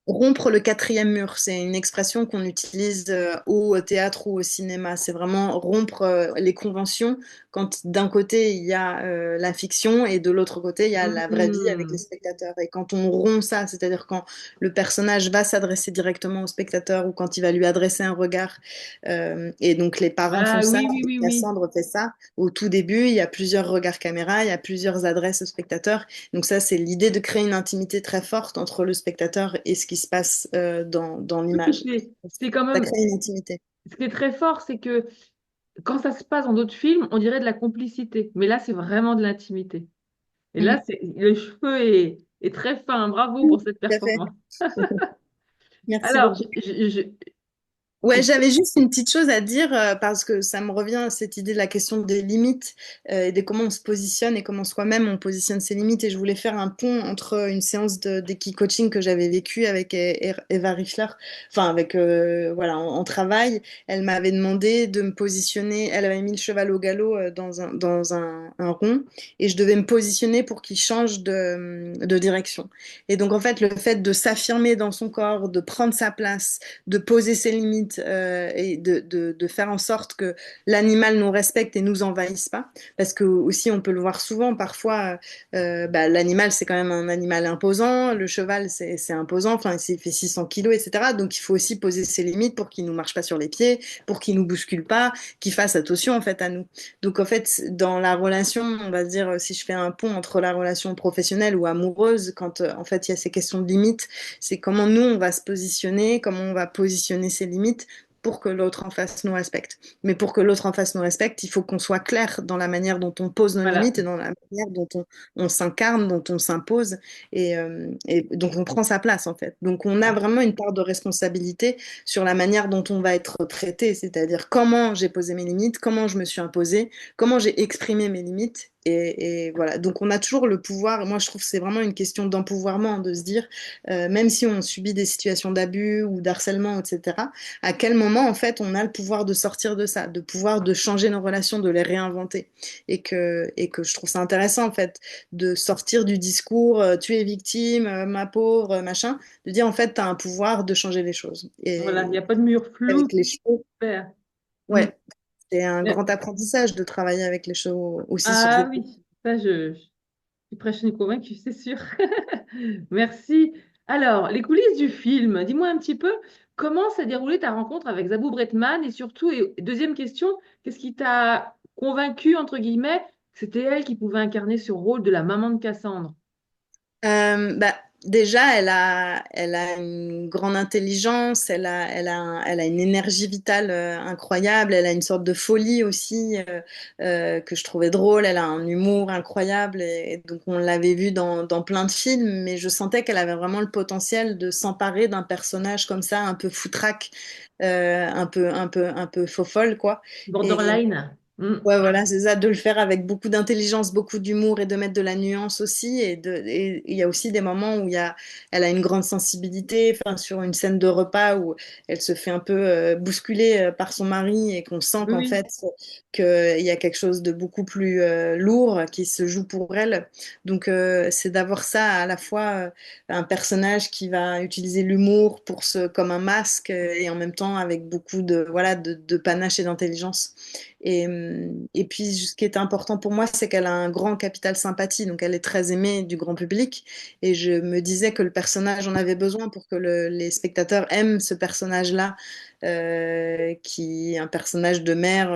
Rompre le quatrième mur, c'est une expression qu'on utilise au théâtre ou au cinéma. C'est vraiment rompre les conventions quand d'un côté il y a la fiction et de l'autre côté il y a la vraie vie avec les Mhm. spectateurs. Et quand on rompt ça, c'est-à-dire quand le personnage va s'adresser directement au spectateur ou quand il va lui adresser un regard, et donc les parents font Ah ça, oui, oui, oui, oui. Cassandre fait ça. Au tout début, il y a plusieurs regards caméra, il y a plusieurs adresses au spectateur. Donc ça, c'est l'idée de créer une intimité très forte entre le spectateur et ce qui se passe dans Oui, puis l'image. c'est quand Ça même, crée une intimité. ce qui est très fort, c'est que quand ça se passe dans d'autres films, on dirait de la complicité. Mais là, c'est vraiment de l'intimité. Et Mhm. là, le cheveu est très fin. Bravo Oui, pour cette tout à fait. performance. Merci Alors, beaucoup. Ouais, j'avais juste une petite chose à dire parce que ça me revient à cette idée de la question des limites et de comment on se positionne et comment soi-même on positionne ses limites. Et je voulais faire un pont entre une séance d'Eki-coaching que j'avais vécue avec Eva Riffler, enfin avec voilà en travail. Elle m'avait demandé de me positionner. Elle avait mis le cheval au galop un rond et je devais me positionner pour qu'il change de direction. Et donc en fait, le fait de s'affirmer dans son corps, de prendre sa place, de poser ses limites et de faire en sorte que l'animal nous respecte et nous envahisse pas. Parce que aussi, on peut le voir souvent, parfois, bah, l'animal, c'est quand même un animal imposant, le cheval, c'est imposant, enfin, il fait 600 kilos, etc. Donc, il faut aussi poser ses limites pour qu'il nous marche pas sur les pieds, pour qu'il nous bouscule pas, qu'il fasse attention, en fait, à nous. Donc, en fait, dans la relation, on va dire, si je fais un pont entre la relation professionnelle ou amoureuse, quand, en fait, il y a ces questions de limites, c'est comment nous, on va se positionner, comment on va positionner ses limites pour que l'autre en face nous respecte. Mais pour que l'autre en face nous respecte, il faut qu'on soit clair dans la manière dont on pose nos voilà. limites et dans la manière dont on s'incarne, dont on s'impose et donc on prend sa place en fait. Donc on a vraiment une part de responsabilité sur la manière dont on va être traité, c'est-à-dire comment j'ai posé mes limites, comment je me suis imposée, comment j'ai exprimé mes limites. Et voilà, donc on a toujours le pouvoir. Moi, je trouve que c'est vraiment une question d'empouvoirment, de se dire, même si on subit des situations d'abus ou d'harcèlement, etc., à quel moment, en fait, on a le pouvoir de sortir de ça, de pouvoir de changer nos relations, de les réinventer. Et que je trouve ça intéressant, en fait, de sortir du discours tu es victime, ma pauvre, machin, de dire, en fait, tu as un pouvoir de changer les choses. Voilà, il n'y Et a pas de mur flou. avec les chevaux, Super. Mm. ouais, c'est un Mais- grand apprentissage de travailler avec les chevaux aussi sur Ah cette. oui, ça, je suis presque une convaincue, c'est sûr. Merci. Alors, les coulisses du film, dis-moi un petit peu comment s'est déroulée ta rencontre avec Zabou Bretman et surtout, et deuxième question, qu'est-ce qui t'a convaincu, entre guillemets, que c'était elle qui pouvait incarner ce rôle de la maman de Cassandre? Bah, déjà, elle a une grande intelligence, elle a une énergie vitale incroyable, elle a une sorte de folie aussi que je trouvais drôle, elle a un humour incroyable et donc on l'avait vu dans plein de films, mais je sentais qu'elle avait vraiment le potentiel de s'emparer d'un personnage comme ça, un peu foutraque, un peu faux-folle, quoi. Borderline. Mm. Ouais, voilà, c'est ça, de le faire avec beaucoup d'intelligence, beaucoup d'humour et de mettre de la nuance aussi. Et il y a aussi des moments où elle a une grande sensibilité, enfin, sur une scène de repas où elle se fait un peu bousculer par son mari et qu'on sent Oui, qu'en oui. fait, qu'il y a quelque chose de beaucoup plus lourd qui se joue pour elle. Donc, c'est d'avoir ça à la fois un personnage qui va utiliser l'humour comme un masque et en même temps avec beaucoup voilà, de panache et d'intelligence. Et puis, ce qui est important pour moi, c'est qu'elle a un grand capital sympathie, donc elle est très aimée du grand public. Et je me disais que le personnage en avait besoin pour que les spectateurs aiment ce personnage-là, qui est un personnage de mère,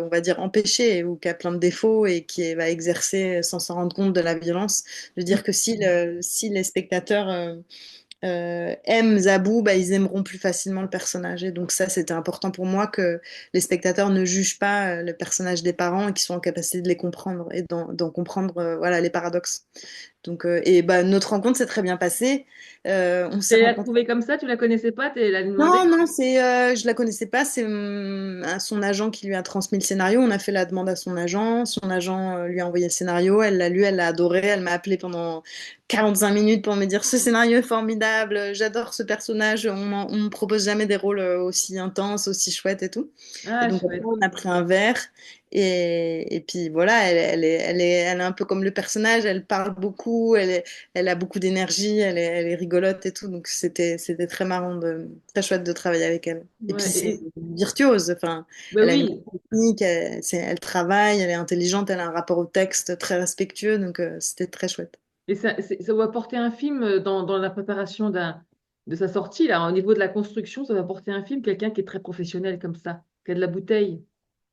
on va dire, empêché, ou qui a plein de défauts et qui va exercer sans s'en rendre compte de la violence. De dire que si les spectateurs aiment Zabou, bah, ils aimeront plus facilement le personnage. Et donc ça, c'était important pour moi que les spectateurs ne jugent pas le personnage des parents et qu'ils soient en capacité de les comprendre et d'en comprendre voilà, les paradoxes. Donc, et bah, notre rencontre s'est très bien passée. On s'est Tu l'as rencontrés. trouvée comme ça, tu la connaissais pas, tu l'as demandé? Non, non, je la connaissais pas. C'est son agent qui lui a transmis le scénario. On a fait la demande à son agent. Son agent lui a envoyé le scénario. Elle l'a lu, elle l'a adoré. Elle m'a appelé pendant 45 minutes pour me dire ce scénario est formidable. J'adore ce personnage. On me propose jamais des rôles aussi intenses, aussi chouettes et tout. Et Ah, donc après, chouette. on a pris un verre Et puis voilà, elle est un peu comme le personnage, elle parle beaucoup, elle a beaucoup d'énergie, elle est rigolote et tout. Donc c'était très marrant, très chouette de travailler avec elle. Et puis Ouais, c'est une virtuose, enfin, bah elle a une oui. grande technique, elle travaille, elle est intelligente, elle a un rapport au texte très respectueux, donc c'était très chouette. Et ça va apporter un film dans la préparation de sa sortie, là, au niveau de la construction, ça va apporter un film, quelqu'un qui est très professionnel comme ça, qui a de la bouteille.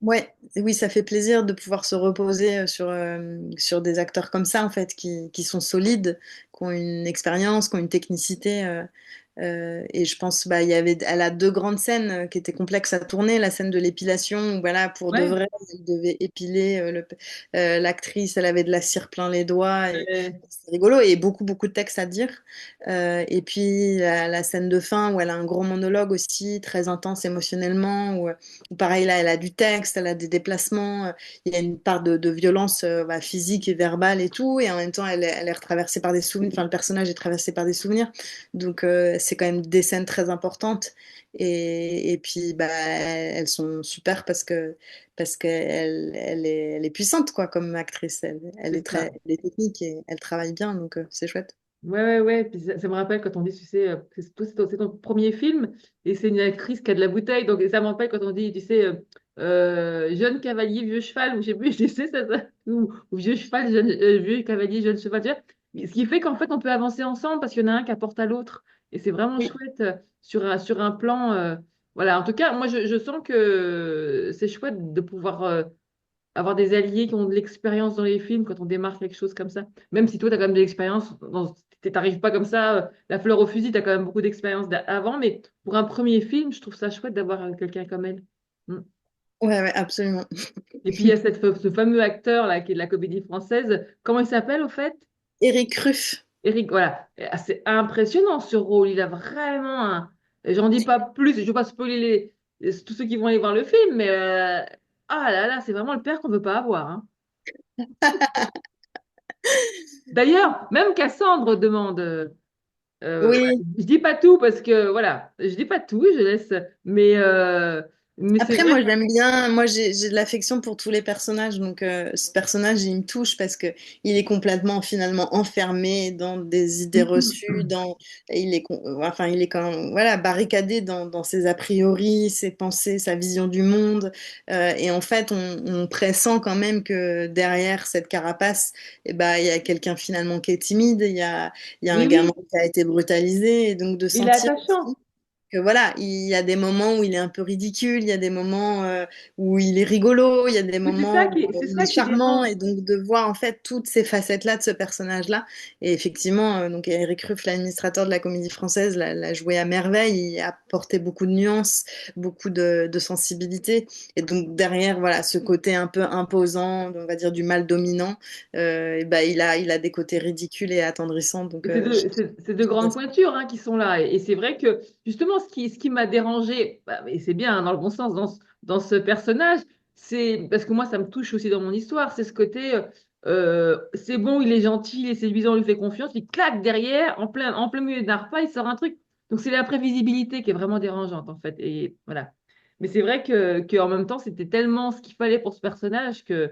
Ouais, oui, ça fait plaisir de pouvoir se reposer sur des acteurs comme ça, en fait, qui sont solides, qui ont une expérience, qui ont une technicité. Et je pense, bah, elle a deux grandes scènes qui étaient complexes à tourner. La scène de l'épilation, où voilà, pour de Ouais. vrai, elle devait épiler l'actrice, elle avait de la cire plein les doigts. Et Euh, c'est rigolo et beaucoup, beaucoup de textes à dire. Et puis la scène de fin où elle a un gros monologue aussi, très intense émotionnellement, où pareil, là, elle a du texte, elle a des déplacements, il y a une part de violence bah, physique et verbale et tout, et en même temps, elle est traversée par des souvenirs, enfin, le personnage est traversé par des souvenirs. Donc, c'est quand même des scènes très importantes. Et puis, bah, elles sont super parce qu'elle est puissante, quoi, comme actrice. Elle c'est est ça. elle est technique et elle travaille bien, donc c'est chouette. Ouais, ouais, ouais. Puis ça me rappelle quand on dit, tu sais, que c'est ton premier film et c'est une actrice qui a de la bouteille. Donc ça me rappelle quand on dit, tu sais, jeune cavalier, vieux cheval, ou je sais plus, je sais ça, ou vieux cheval, vieux cavalier, jeune cheval. Tu vois. Mais ce qui fait qu'en fait, on peut avancer ensemble parce qu'il y en a un qui apporte à l'autre. Et c'est vraiment Oui, chouette sur un plan. Voilà, en tout cas, moi, je sens que c'est chouette de pouvoir avoir des alliés qui ont de l'expérience dans les films quand on démarre quelque chose comme ça. Même si toi, tu as quand même de l'expérience, t'arrives pas comme ça, la fleur au fusil, tu as quand même beaucoup d'expérience avant, mais pour un premier film, je trouve ça chouette d'avoir quelqu'un comme elle. Mm. ouais, ouais, absolument. Et puis il y a ce fameux acteur là qui est de la comédie française. Comment il s'appelle au fait? Eric Ruff. Eric, voilà. C'est impressionnant ce rôle. Il a vraiment un. J'en dis pas plus, je ne veux pas spoiler tous ceux qui vont aller voir le film, mais ah là là, c'est vraiment le père qu'on veut pas avoir, hein. D'ailleurs, même Cassandre demande. Oui. Je dis pas tout parce que voilà, je dis pas tout, je laisse. Mais c'est Après, vrai. moi, j'aime bien. Moi, j'ai de l'affection pour tous les personnages. Donc, ce personnage, il me touche parce que il est complètement, finalement, enfermé dans des idées reçues. Enfin, il est quand même, voilà, barricadé dans ses a priori, ses pensées, sa vision du monde. Et en fait, on pressent quand même que derrière cette carapace, eh ben, il y a quelqu'un finalement qui est timide. Il y a un Oui, gamin oui, qui a été brutalisé. Et donc, de il est sentir attachant. que voilà, il y a des moments où il est un peu ridicule, il y a des moments où il est rigolo, il y a des Oui, moments où c'est il ça est qui charmant, dérange. et donc de voir en fait toutes ces facettes-là de ce personnage-là. Et effectivement, donc Eric Ruff, l'administrateur de la Comédie Française, l'a joué à merveille, il a apporté beaucoup de nuances, beaucoup de sensibilité. Et donc derrière, voilà, ce côté un peu imposant, on va dire du mal dominant, et ben, il a des côtés ridicules et attendrissants. Donc Et c'est deux grandes pointures hein, qui sont là. Et c'est vrai que justement, ce qui m'a dérangé, bah, et c'est bien hein, dans le bon sens, dans ce personnage, c'est parce que moi, ça me touche aussi dans mon histoire, c'est ce côté, c'est bon, il est gentil, il est séduisant, on lui fait confiance, il claque derrière, en plein milieu d'un repas, il sort un truc. Donc c'est la prévisibilité qui est vraiment dérangeante en fait. Et voilà. Mais c'est vrai que en même temps, c'était tellement ce qu'il fallait pour ce personnage que,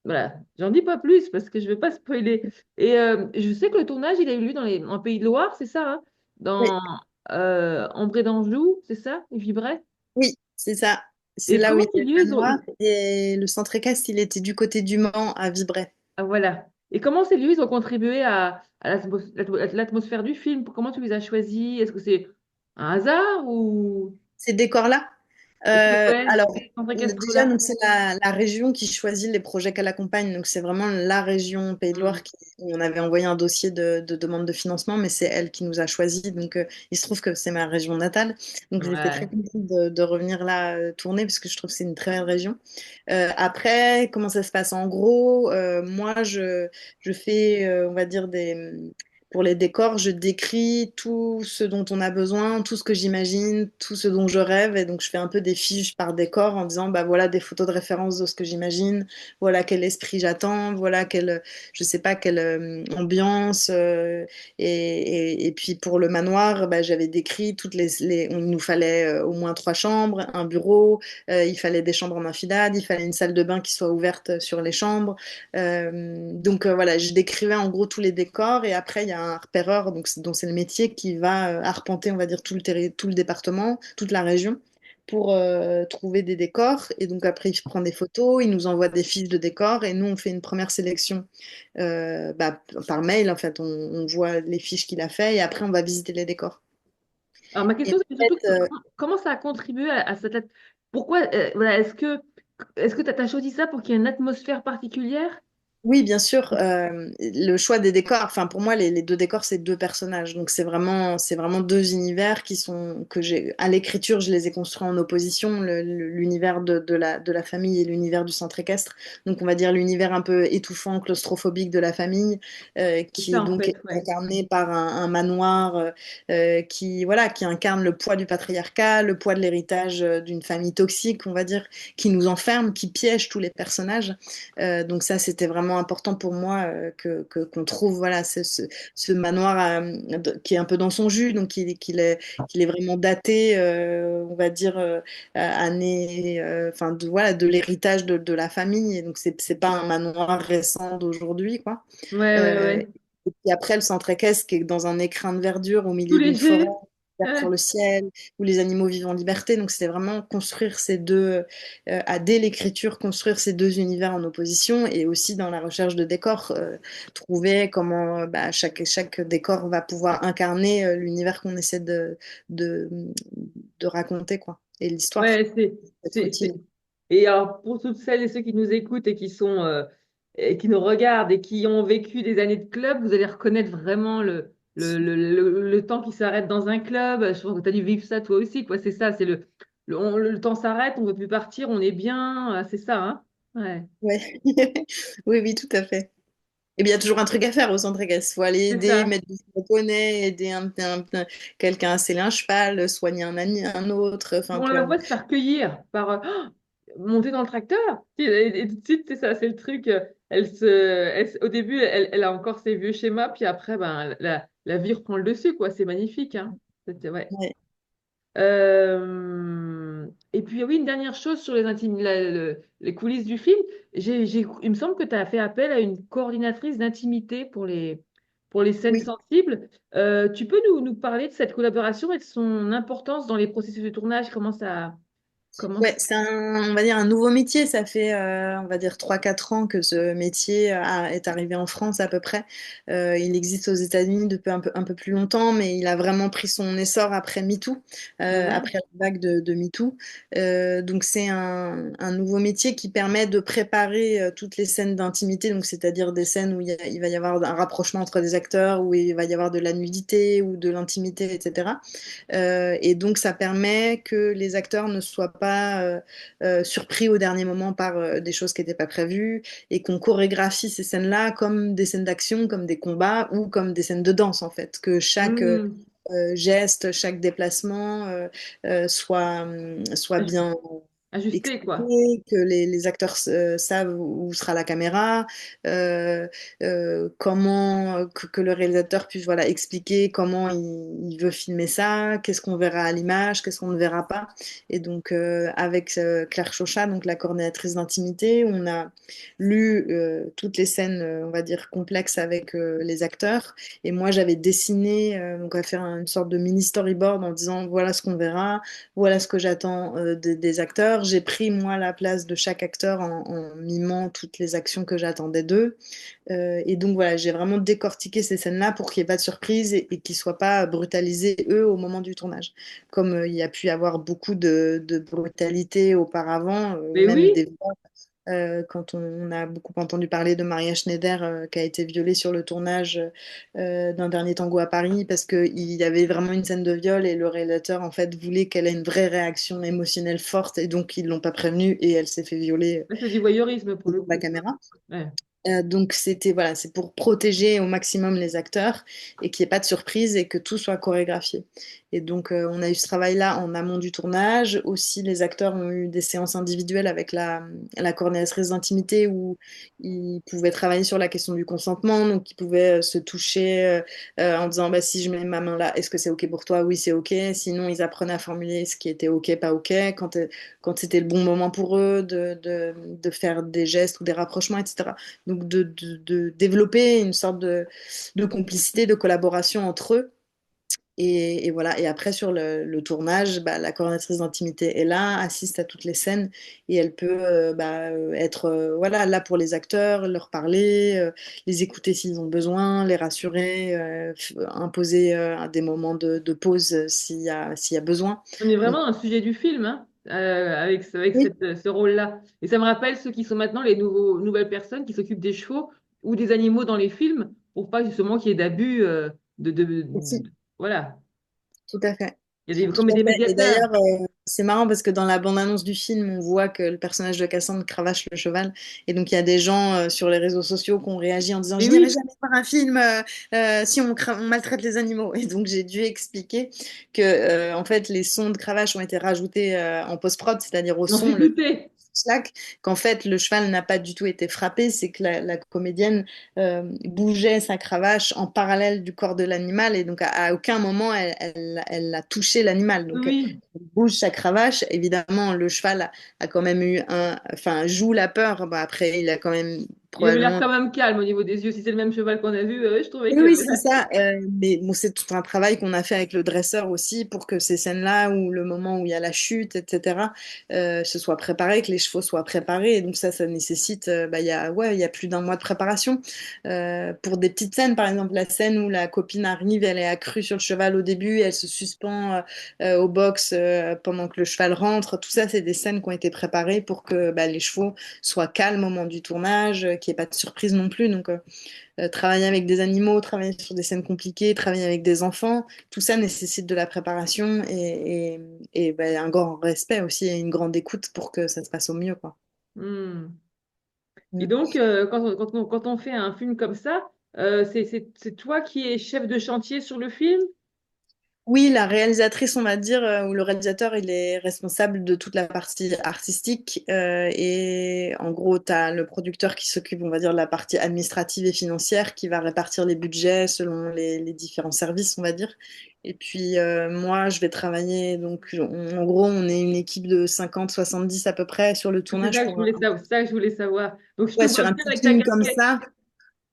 voilà, j'en dis pas plus parce que je vais pas spoiler. Et je sais que le tournage, il a eu lieu en Pays de Loire, c'est ça, hein oui, dans Ambré d'Anjou, c'est ça, il vibrait. oui, c'est ça. C'est Et là où comment il y ces a lieux, le noir. Et le centre équestre, il était du côté du Mans, à Vibray. ah, voilà. Et comment ces lieux, ils ont contribué à l'atmosphère du film? Comment tu les as choisis? Est-ce que c'est un hasard ou Ces décors-là. ouais, Alors, ces centres équestres déjà, là? donc c'est la région qui choisit les projets qu'elle accompagne. Donc, c'est vraiment la région Pays de Loire où on avait envoyé un dossier de demande de financement, mais c'est elle qui nous a choisis. Donc, il se trouve que c'est ma région natale. Donc, j'étais très Ouais. contente de revenir là tourner parce que je trouve que c'est une très belle région. Après, comment ça se passe? En gros, moi, je fais, on va dire, Pour les décors, je décris tout ce dont on a besoin, tout ce que j'imagine, tout ce dont je rêve. Et donc, je fais un peu des fiches par décor en disant, bah voilà des photos de référence de ce que j'imagine, voilà quel esprit j'attends, voilà quelle, je sais pas, quelle ambiance. Et puis pour le manoir, bah, j'avais décrit il nous fallait au moins 3 chambres, un bureau, il fallait des chambres en enfilade, il fallait une salle de bain qui soit ouverte sur les chambres. Donc voilà, je décrivais en gros tous les décors et après il y a un repéreur dont c'est le métier qui va arpenter, on va dire, tout le département, toute la région pour trouver des décors. Et donc après il prend des photos, il nous envoie des fiches de décors et nous on fait une première sélection bah, par mail en fait. On voit les fiches qu'il a fait et après on va visiter les décors. Alors, ma Et question, c'est en surtout fait, comment ça a contribué à cette. Pourquoi, voilà, est-ce que tu as choisi ça pour qu'il y ait une atmosphère particulière? oui, bien sûr. Le choix des décors, enfin pour moi, les deux décors, c'est deux personnages. Donc c'est vraiment deux univers qui sont que j'ai à l'écriture, je les ai construits en opposition, l'univers de la famille et l'univers du centre équestre. Donc on va dire l'univers un peu étouffant, claustrophobique de la famille, C'est qui ça, en donc fait, est ouais. incarné par un manoir qui voilà, qui incarne le poids du patriarcat, le poids de l'héritage d'une famille toxique, on va dire, qui nous enferme, qui piège tous les personnages. Donc ça, c'était vraiment important pour moi qu'on trouve voilà ce manoir qui est un peu dans son jus, donc qu'il est vraiment daté, on va dire année, enfin voilà de l'héritage de la famille. Et donc c'est pas un manoir récent d'aujourd'hui quoi. Ouais, ouais, Euh, ouais. et puis après le centre équestre qui est dans un écrin de verdure au Tout milieu d'une forêt léger. ouverte sur Ouais. le ciel, où les animaux vivent en liberté. Donc c'était vraiment construire ces deux, dès l'écriture, construire ces deux univers en opposition et aussi dans la recherche de décors, trouver comment bah, chaque décor va pouvoir incarner l'univers qu'on essaie de, de raconter, quoi, et l'histoire, Ouais, être utile. Et alors, pour toutes celles et ceux qui nous écoutent et et qui nous regardent et qui ont vécu des années de club, vous allez reconnaître vraiment le temps qui s'arrête dans un club. Je pense que tu as dû vivre ça toi aussi, quoi. C'est ça, c'est le temps s'arrête, on ne veut plus partir, on est bien. C'est ça, hein? Ouais, Ouais. Oui, oui, tout à fait. Et bien, il y a toujours un truc à faire au centre équestre. Il faut aller c'est aider, ça. mettre du poney, aider quelqu'un à sceller un cheval, soigner un autre. Puis Enfin, on la voit se faire cueillir par monter dans le tracteur. Et tout de suite, c'est ça, c'est le truc. Au début, elle a encore ses vieux schémas, puis après, ben, la vie reprend le dessus, quoi. C'est magnifique, hein. Ouais. ouais. Et puis, oui, une dernière chose sur les coulisses du film. Il me semble que tu as fait appel à une coordinatrice d'intimité pour les scènes Oui. sensibles. Tu peux nous parler de cette collaboration et de son importance dans les processus de tournage? Comment Ouais, c'est on va dire un nouveau métier. Ça fait, on va dire 3 4 ans que ce métier est arrivé en France à peu près. Il existe aux États-Unis depuis un peu plus longtemps, mais il a vraiment pris son essor après MeToo, Ah ouais? après la vague de MeToo. Donc c'est un nouveau métier qui permet de préparer toutes les scènes d'intimité, donc c'est-à-dire des scènes où il va y avoir un rapprochement entre des acteurs, où il va y avoir de la nudité ou de l'intimité, etc. Et donc, ça permet que les acteurs ne soient pas surpris au dernier moment par des choses qui n'étaient pas prévues et qu'on chorégraphie ces scènes-là comme des scènes d'action, comme des combats ou comme des scènes de danse, en fait. Que chaque Hmm. geste, chaque déplacement soit bien Ajusté, quoi. expliqué, que les acteurs savent où sera la caméra, euh, que le réalisateur puisse voilà, expliquer comment il veut filmer ça, qu'est-ce qu'on verra à l'image, qu'est-ce qu'on ne verra pas. Et donc avec Claire Chauchat, donc la coordinatrice d'intimité, on a lu toutes les scènes, on va dire, complexes avec les acteurs. Et moi, j'avais dessiné, donc à faire une sorte de mini storyboard en disant voilà ce qu'on verra, voilà ce que j'attends des acteurs. J'ai pris, moi, la place de chaque acteur en mimant toutes les actions que j'attendais d'eux. Et donc, voilà, j'ai vraiment décortiqué ces scènes-là pour qu'il n'y ait pas de surprise et qu'ils ne soient pas brutalisés, eux, au moment du tournage. Comme il y a pu y avoir beaucoup de brutalité auparavant, Mais même oui, des quand on a beaucoup entendu parler de Maria Schneider qui a été violée sur le tournage d'un dernier tango à Paris parce qu'il y avait vraiment une scène de viol et le réalisateur en fait voulait qu'elle ait une vraie réaction émotionnelle forte et donc ils l'ont pas prévenue et elle s'est fait violer là, c'est du voyeurisme pour le devant la coup. caméra. Ouais. Donc c'était voilà, c'est pour protéger au maximum les acteurs et qu'il n'y ait pas de surprise et que tout soit chorégraphié. Et donc on a eu ce travail-là en amont du tournage. Aussi les acteurs ont eu des séances individuelles avec la coordinatrice d'intimité où ils pouvaient travailler sur la question du consentement. Donc ils pouvaient se toucher en disant bah, si je mets ma main là, est-ce que c'est OK pour toi? Oui, c'est OK. Sinon ils apprenaient à formuler ce qui était OK, pas OK. Quand c'était le bon moment pour eux de faire des gestes ou des rapprochements, etc. Donc de développer une sorte de complicité, de collaboration entre eux. Et voilà. Et après, sur le tournage, bah, la coordinatrice d'intimité est là, assiste à toutes les scènes et elle peut être voilà, là pour les acteurs, leur parler, les écouter s'ils ont besoin, les rassurer, imposer des moments de pause s'il y a besoin. On est Donc, vraiment dans le sujet du film, hein, avec oui, ce rôle-là. Et ça me rappelle ceux qui sont maintenant les nouvelles personnes qui s'occupent des chevaux ou des animaux dans les films pour pas justement qu'il y ait d'abus. si, Voilà. tout à fait. Il y a Tout comme à des fait. Et médiateurs. d'ailleurs, c'est marrant parce que dans la bande-annonce du film, on voit que le personnage de Cassandre cravache le cheval. Et donc, il y a des gens sur les réseaux sociaux qui ont réagi en disant, Mais je n'irai oui, jamais voir un film si on maltraite les animaux. Et donc, j'ai dû expliquer que, en fait, les sons de cravache ont été rajoutés en post-prod, c'est-à-dire au j'en suis son, le doutée. slack, qu'en fait, le cheval n'a pas du tout été frappé. C'est que la comédienne bougeait sa cravache en parallèle du corps de l'animal. Et donc, à aucun moment, elle a touché l'animal. Donc, Oui. bouge sa cravache. Évidemment, le cheval a quand même eu enfin, joue la peur. Bah, après, il a quand même Il avait l'air probablement. quand même calme au niveau des yeux. Si c'est le même cheval qu'on a vu, je trouvais Oui, que. oui, c'est ça. Mais bon, c'est tout un travail qu'on a fait avec le dresseur aussi pour que ces scènes-là, ou le moment où il y a la chute, etc., se soient préparés, que les chevaux soient préparés. Et donc ça nécessite, bah, il y a plus d'1 mois de préparation. Pour des petites scènes, par exemple, la scène où la copine arrive, elle est accrue sur le cheval au début, elle se suspend au box pendant que le cheval rentre. Tout ça, c'est des scènes qui ont été préparées pour que bah, les chevaux soient calmes au moment du tournage, qu'il n'y ait pas de surprise non plus. Donc, travailler avec des animaux, travailler sur des scènes compliquées, travailler avec des enfants, tout ça nécessite de la préparation et ben, un grand respect aussi et une grande écoute pour que ça se passe au mieux, quoi. Hmm. Et Mm. donc, quand on fait un film comme ça, c'est toi qui es chef de chantier sur le film? Oui, la réalisatrice, on va dire, ou le réalisateur, il est responsable de toute la partie artistique. Et en gros, tu as le producteur qui s'occupe, on va dire, de la partie administrative et financière, qui va répartir les budgets selon les différents services, on va dire. Et puis, moi, je vais travailler. Donc, en gros, on est une équipe de 50-70 à peu près sur le C'est tournage ça que je pour voulais savoir. C'est ça que je voulais savoir. Donc, je te ouais, vois sur un bien petit avec ta film comme casquette. ça.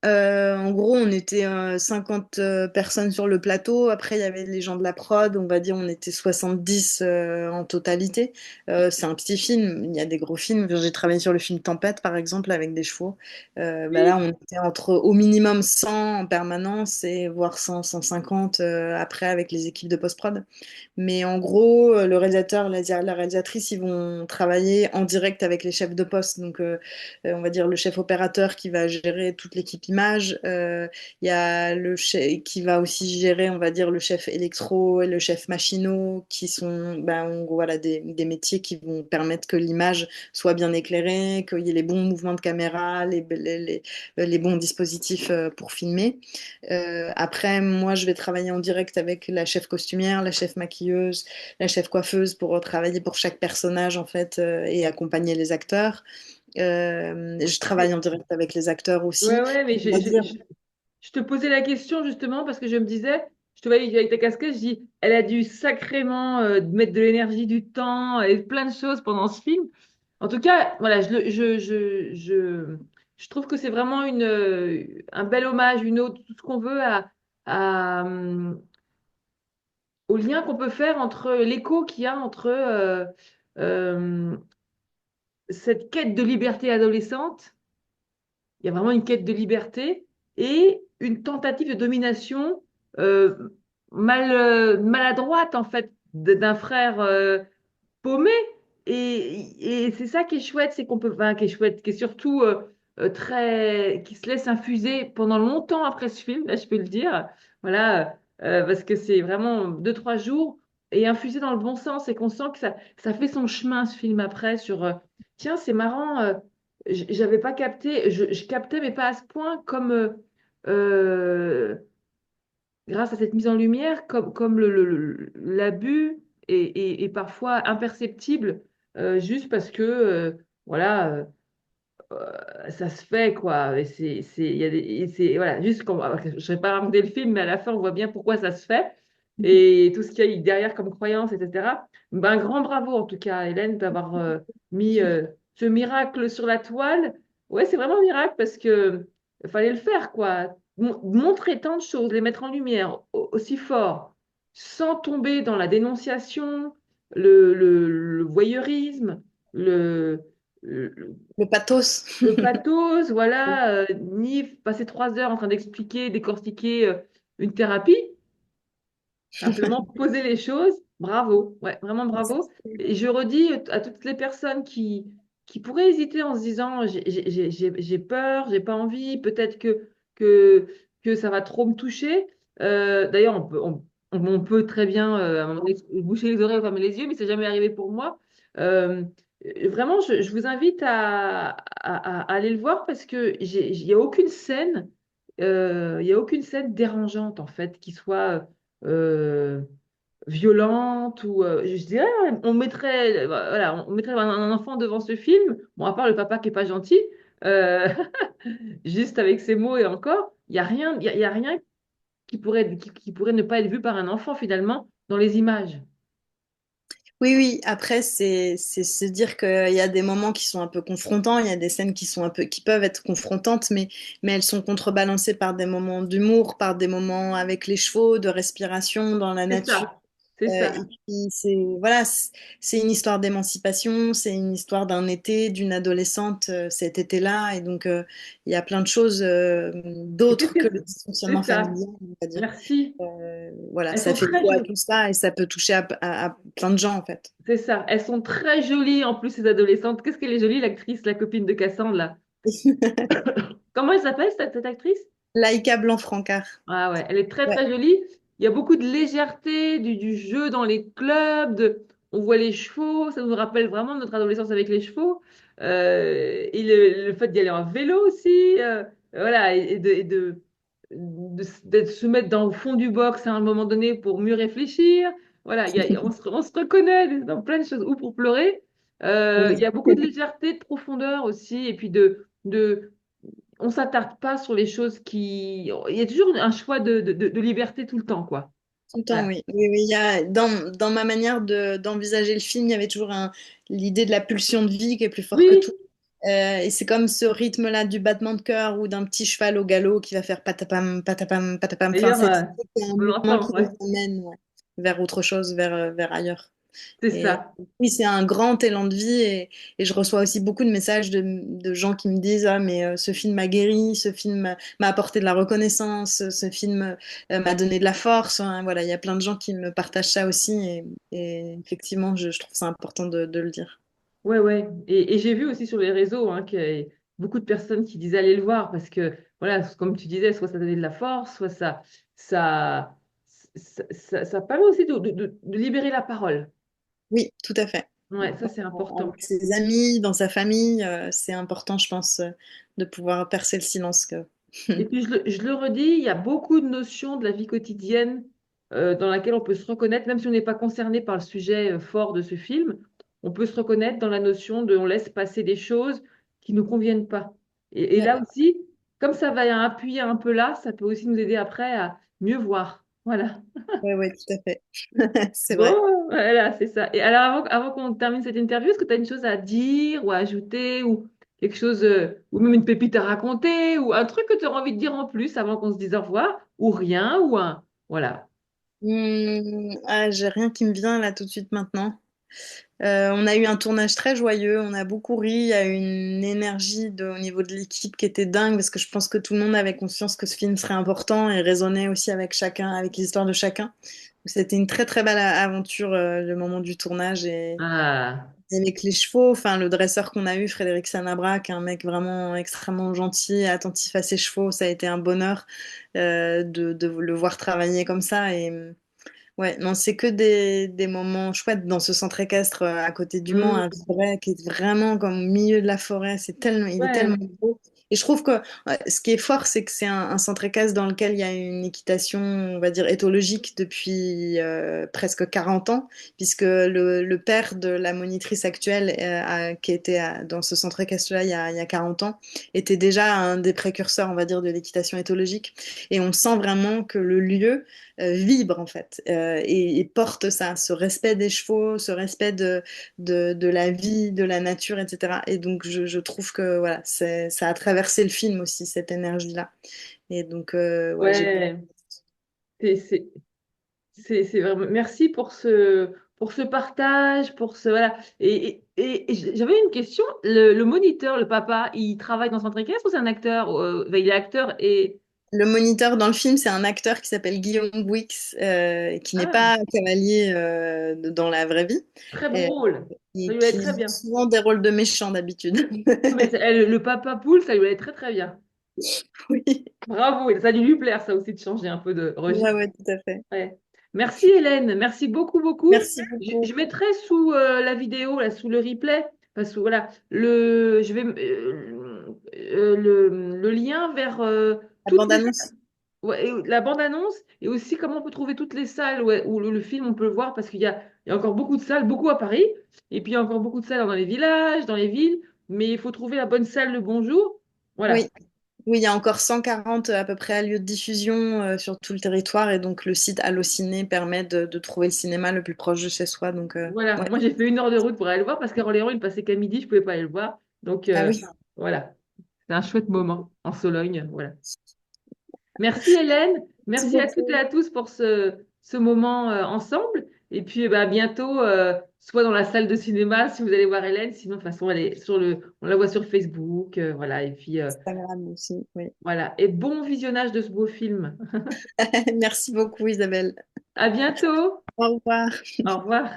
En gros, on était 50 personnes sur le plateau. Après, il y avait les gens de la prod. On va dire, on était 70 en totalité. C'est un petit film. Il y a des gros films. J'ai travaillé sur le film Tempête, par exemple, avec des chevaux. Bah là, Oui. on était entre au minimum 100 en permanence et voire 100, 150 après avec les équipes de post-prod. Mais en gros, le réalisateur, la réalisatrice, ils vont travailler en direct avec les chefs de poste. Donc, on va dire le chef opérateur qui va gérer toute l'équipe image. Il y a le chef qui va aussi gérer, on va dire, le chef électro et le chef machinot, qui sont, ben, en gros, voilà, des métiers qui vont permettre que l'image soit bien éclairée, qu'il y ait les bons mouvements de caméra, les bons dispositifs pour filmer. Après, moi, je vais travailler en direct avec la chef costumière, la chef maquilleuse, la chef coiffeuse pour travailler pour chaque personnage, en fait, et accompagner les acteurs. Je travaille en direct avec les acteurs Ouais, aussi. ouais, mais On va dire, je te posais la question justement parce que je me disais, je te voyais avec ta casquette, je dis, elle a dû sacrément mettre de l'énergie, du temps et plein de choses pendant ce film. En tout cas, voilà, je trouve que c'est vraiment un bel hommage, une ode, tout ce qu'on veut au lien qu'on peut faire entre l'écho qu'il y a entre euh, cette quête de liberté adolescente. Il y a vraiment une quête de liberté et une tentative de domination euh, maladroite, en fait, d'un frère paumé. Et c'est ça qui est chouette, c'est qu'on peut, enfin, qui est chouette, qui est surtout qui se laisse infuser pendant longtemps après ce film, là, je peux le dire. Voilà, parce que c'est vraiment 2, 3 jours et infusé dans le bon sens et qu'on sent que ça fait son chemin, ce film après, sur, tiens, c'est marrant. j'avais pas capté, je captais, mais pas à ce point, comme euh, grâce à cette mise en lumière, comme l'abus est parfois imperceptible, juste parce que, voilà. Ça se fait, quoi. Il y a voilà, juste comme, je ne vais pas raconter le film, mais à la fin, on voit bien pourquoi ça se fait et tout ce qu'il y a eu derrière comme croyance, etc. Ben, un grand bravo, en tout cas, Hélène, d'avoir mis ce miracle sur la toile. Ouais, c'est vraiment un miracle parce que fallait le faire, quoi. Montrer tant de choses, les mettre en lumière aussi fort, sans tomber dans la dénonciation, le voyeurisme, le, Le pathos. le pathos, voilà, ni passer 3 heures en train d'expliquer, décortiquer une thérapie, simplement poser les choses. Bravo, ouais, vraiment bravo. Et je redis à toutes les personnes qui pourraient hésiter en se disant j'ai peur, j'ai pas envie, peut-être que, que ça va trop me toucher. D'ailleurs, on peut très bien à un moment donné, boucher les oreilles, fermer les yeux, mais c'est jamais arrivé pour moi. Euh, Vraiment, je vous invite à aller le voir parce que il n'y a aucune scène, il y a aucune scène dérangeante en fait qui soit violente ou je dirais on mettrait un enfant devant ce film, bon à part le papa qui est pas gentil, euh, juste avec ses mots et encore, il y a rien qui pourrait ne pas être vu par un enfant finalement dans les images. Oui, oui, après, c'est se dire qu'il y a des moments qui sont un peu confrontants, il y a des scènes qui sont un peu, qui peuvent être confrontantes, mais elles sont contrebalancées par des moments d'humour, par des moments avec les chevaux, de respiration dans la C'est nature. ça, c'est Et ça. puis, voilà, c'est une histoire d'émancipation, c'est une histoire d'un été, d'une adolescente cet été-là, et donc il y a plein de choses Et qu'est-ce d'autres que le que c'est dysfonctionnement ça? familial, on va dire. Merci. Voilà, Elles ça sont fait très écho à jolies. tout ça et ça peut toucher à plein de gens en fait. C'est ça. Elles sont très jolies en plus, ces adolescentes. Qu'est-ce qu'elle est jolie, l'actrice, la copine de Cassandre, là. Comment elle s'appelle, cette actrice? Laïka Blanc-Francard. Ah ouais, elle est très Ouais. très jolie. Il y a beaucoup de légèreté, du jeu dans les clubs. On voit les chevaux. Ça nous rappelle vraiment notre adolescence avec les chevaux. Et le fait d'y aller en vélo aussi. Voilà, de se mettre dans le fond du box à un moment donné pour mieux réfléchir. Voilà, on se reconnaît dans plein de choses. Ou pour pleurer. Il y Oui. a beaucoup de légèreté, de profondeur aussi. Et puis on s'attarde pas sur les choses qui... Il y a toujours un choix de liberté tout le temps, quoi. Tout le temps, Voilà. oui. Oui, oui, dans ma manière d'envisager le film, il y avait toujours l'idée de la pulsion de vie qui est plus fort que Oui, tout. Et c'est comme ce rythme-là du battement de cœur ou d'un petit cheval au galop qui va faire patapam, patapam, patapam. Enfin, d'ailleurs, c'est un on mouvement l'entend, qui ouais. nous emmène ouais, vers autre chose, vers ailleurs. C'est Et ça. oui, c'est un grand élan de vie et je reçois aussi beaucoup de messages de gens qui me disent, ah, mais ce film m'a guéri, ce film m'a apporté de la reconnaissance, ce film m'a donné de la force. Hein. Voilà, il y a plein de gens qui me partagent ça aussi et effectivement, je trouve ça important de le dire. Ouais, ouais. Et j'ai vu aussi sur les réseaux qu'il y a beaucoup de personnes qui disaient aller le voir parce que, voilà, comme tu disais, soit ça donnait de la force, soit ça, ça permet aussi de libérer la parole. Oui, tout à fait. Ouais, ça, c'est Avec important. ses amis, dans sa famille, c'est important, je pense, de pouvoir percer le silence. Et puis, je le redis, il y a beaucoup de notions de la vie quotidienne dans laquelle on peut se reconnaître, même si on n'est pas concerné par le sujet fort de ce film, on peut se reconnaître dans la notion de on laisse passer des choses qui ne nous conviennent pas. Et Ouais, là aussi, comme ça va appuyer un peu là, ça peut aussi nous aider après à mieux voir. Voilà. ouais, ouais, tout à fait. C'est vrai. Bon, voilà, c'est ça. Et alors, avant qu'on termine cette interview, est-ce que tu as une chose à dire ou à ajouter ou quelque chose, ou même une pépite à raconter ou un truc que tu as envie de dire en plus avant qu'on se dise au revoir ou rien ou un... Voilà. Ah, j'ai rien qui me vient là tout de suite maintenant. On a eu un tournage très joyeux, on a beaucoup ri, il y a eu une énergie au niveau de l'équipe qui était dingue parce que je pense que tout le monde avait conscience que ce film serait important et résonnait aussi avec chacun, avec l'histoire de chacun. C'était une très très belle aventure le moment du tournage Ah, et avec les chevaux, enfin le dresseur qu'on a eu, Frédéric Sanabra, qui est un mec vraiment extrêmement gentil et attentif à ses chevaux, ça a été un bonheur de le voir travailler comme ça Ouais, non, c'est que des moments chouettes dans ce centre équestre à côté du Mans, à Mm. Vibray, qui est vraiment comme au milieu de la forêt. C'est tellement, il est tellement Ouais, beau. Et je trouve que ce qui est fort, c'est que c'est un centre équestre dans lequel il y a une équitation, on va dire, éthologique depuis presque 40 ans, puisque le père de la monitrice actuelle, qui était dans ce centre équestre-là il y a 40 ans, était déjà un des précurseurs, on va dire, de l'équitation éthologique. Et on sent vraiment que le lieu vibre en fait et porte ça, ce respect des chevaux, ce respect de la vie, de la nature, etc. Et donc je trouve que voilà, ça a traversé le film aussi, cette énergie-là. Et donc ouais, j'ai beaucoup. ouais. C'est c'est- c'est vraiment. Merci pour ce partage, pour ce. Voilà. Et j'avais une question. Le moniteur, le papa, il travaille dans Centre Équestre ou c'est un acteur? Enfin, il est acteur et. Le moniteur dans le film, c'est un acteur qui s'appelle Guillaume Bouix, qui n'est Ah, pas cavalier dans la vraie vie, très bon et, rôle. Ça et lui allait qui très joue bien. souvent des rôles de méchant d'habitude. Ah, mais le papa poule, ça lui allait très très bien. Oui, Bravo. Et ça a dû lui plaire, ça aussi, de changer un peu de ouais, registre. ouais, tout à fait. Ouais. Merci Hélène, merci beaucoup, beaucoup. Merci beaucoup. Je mettrai sous la vidéo, là, sous le replay, parce que voilà, le lien vers La toutes les bande-annonce. ouais, et la bande-annonce et aussi comment on peut trouver toutes les salles où le film on peut le voir, parce il y a encore beaucoup de salles, beaucoup à Paris, et puis il y a encore beaucoup de salles dans les villages, dans les villes, mais il faut trouver la bonne salle le bon jour. Voilà. Oui. Oui, il y a encore 140 à peu près lieux de diffusion sur tout le territoire et donc le site Allociné permet de trouver le cinéma le plus proche de chez soi. Donc, Voilà, ouais. moi j'ai fait 1 heure de route pour aller le voir parce qu'à Orléans, il passait qu'à midi, je pouvais pas aller le voir. Donc Ah oui, voilà, c'est un chouette moment en Sologne. Voilà. Merci Hélène, merci merci à toutes et beaucoup. à tous pour ce moment ensemble. Et puis à bientôt, soit dans la salle de cinéma si vous allez voir Hélène, sinon de toute façon elle est on la voit sur Facebook, voilà. Et puis Instagram aussi, oui. voilà. Et bon visionnage de ce beau film. Merci beaucoup, Isabelle. À bientôt. Au revoir. Au revoir.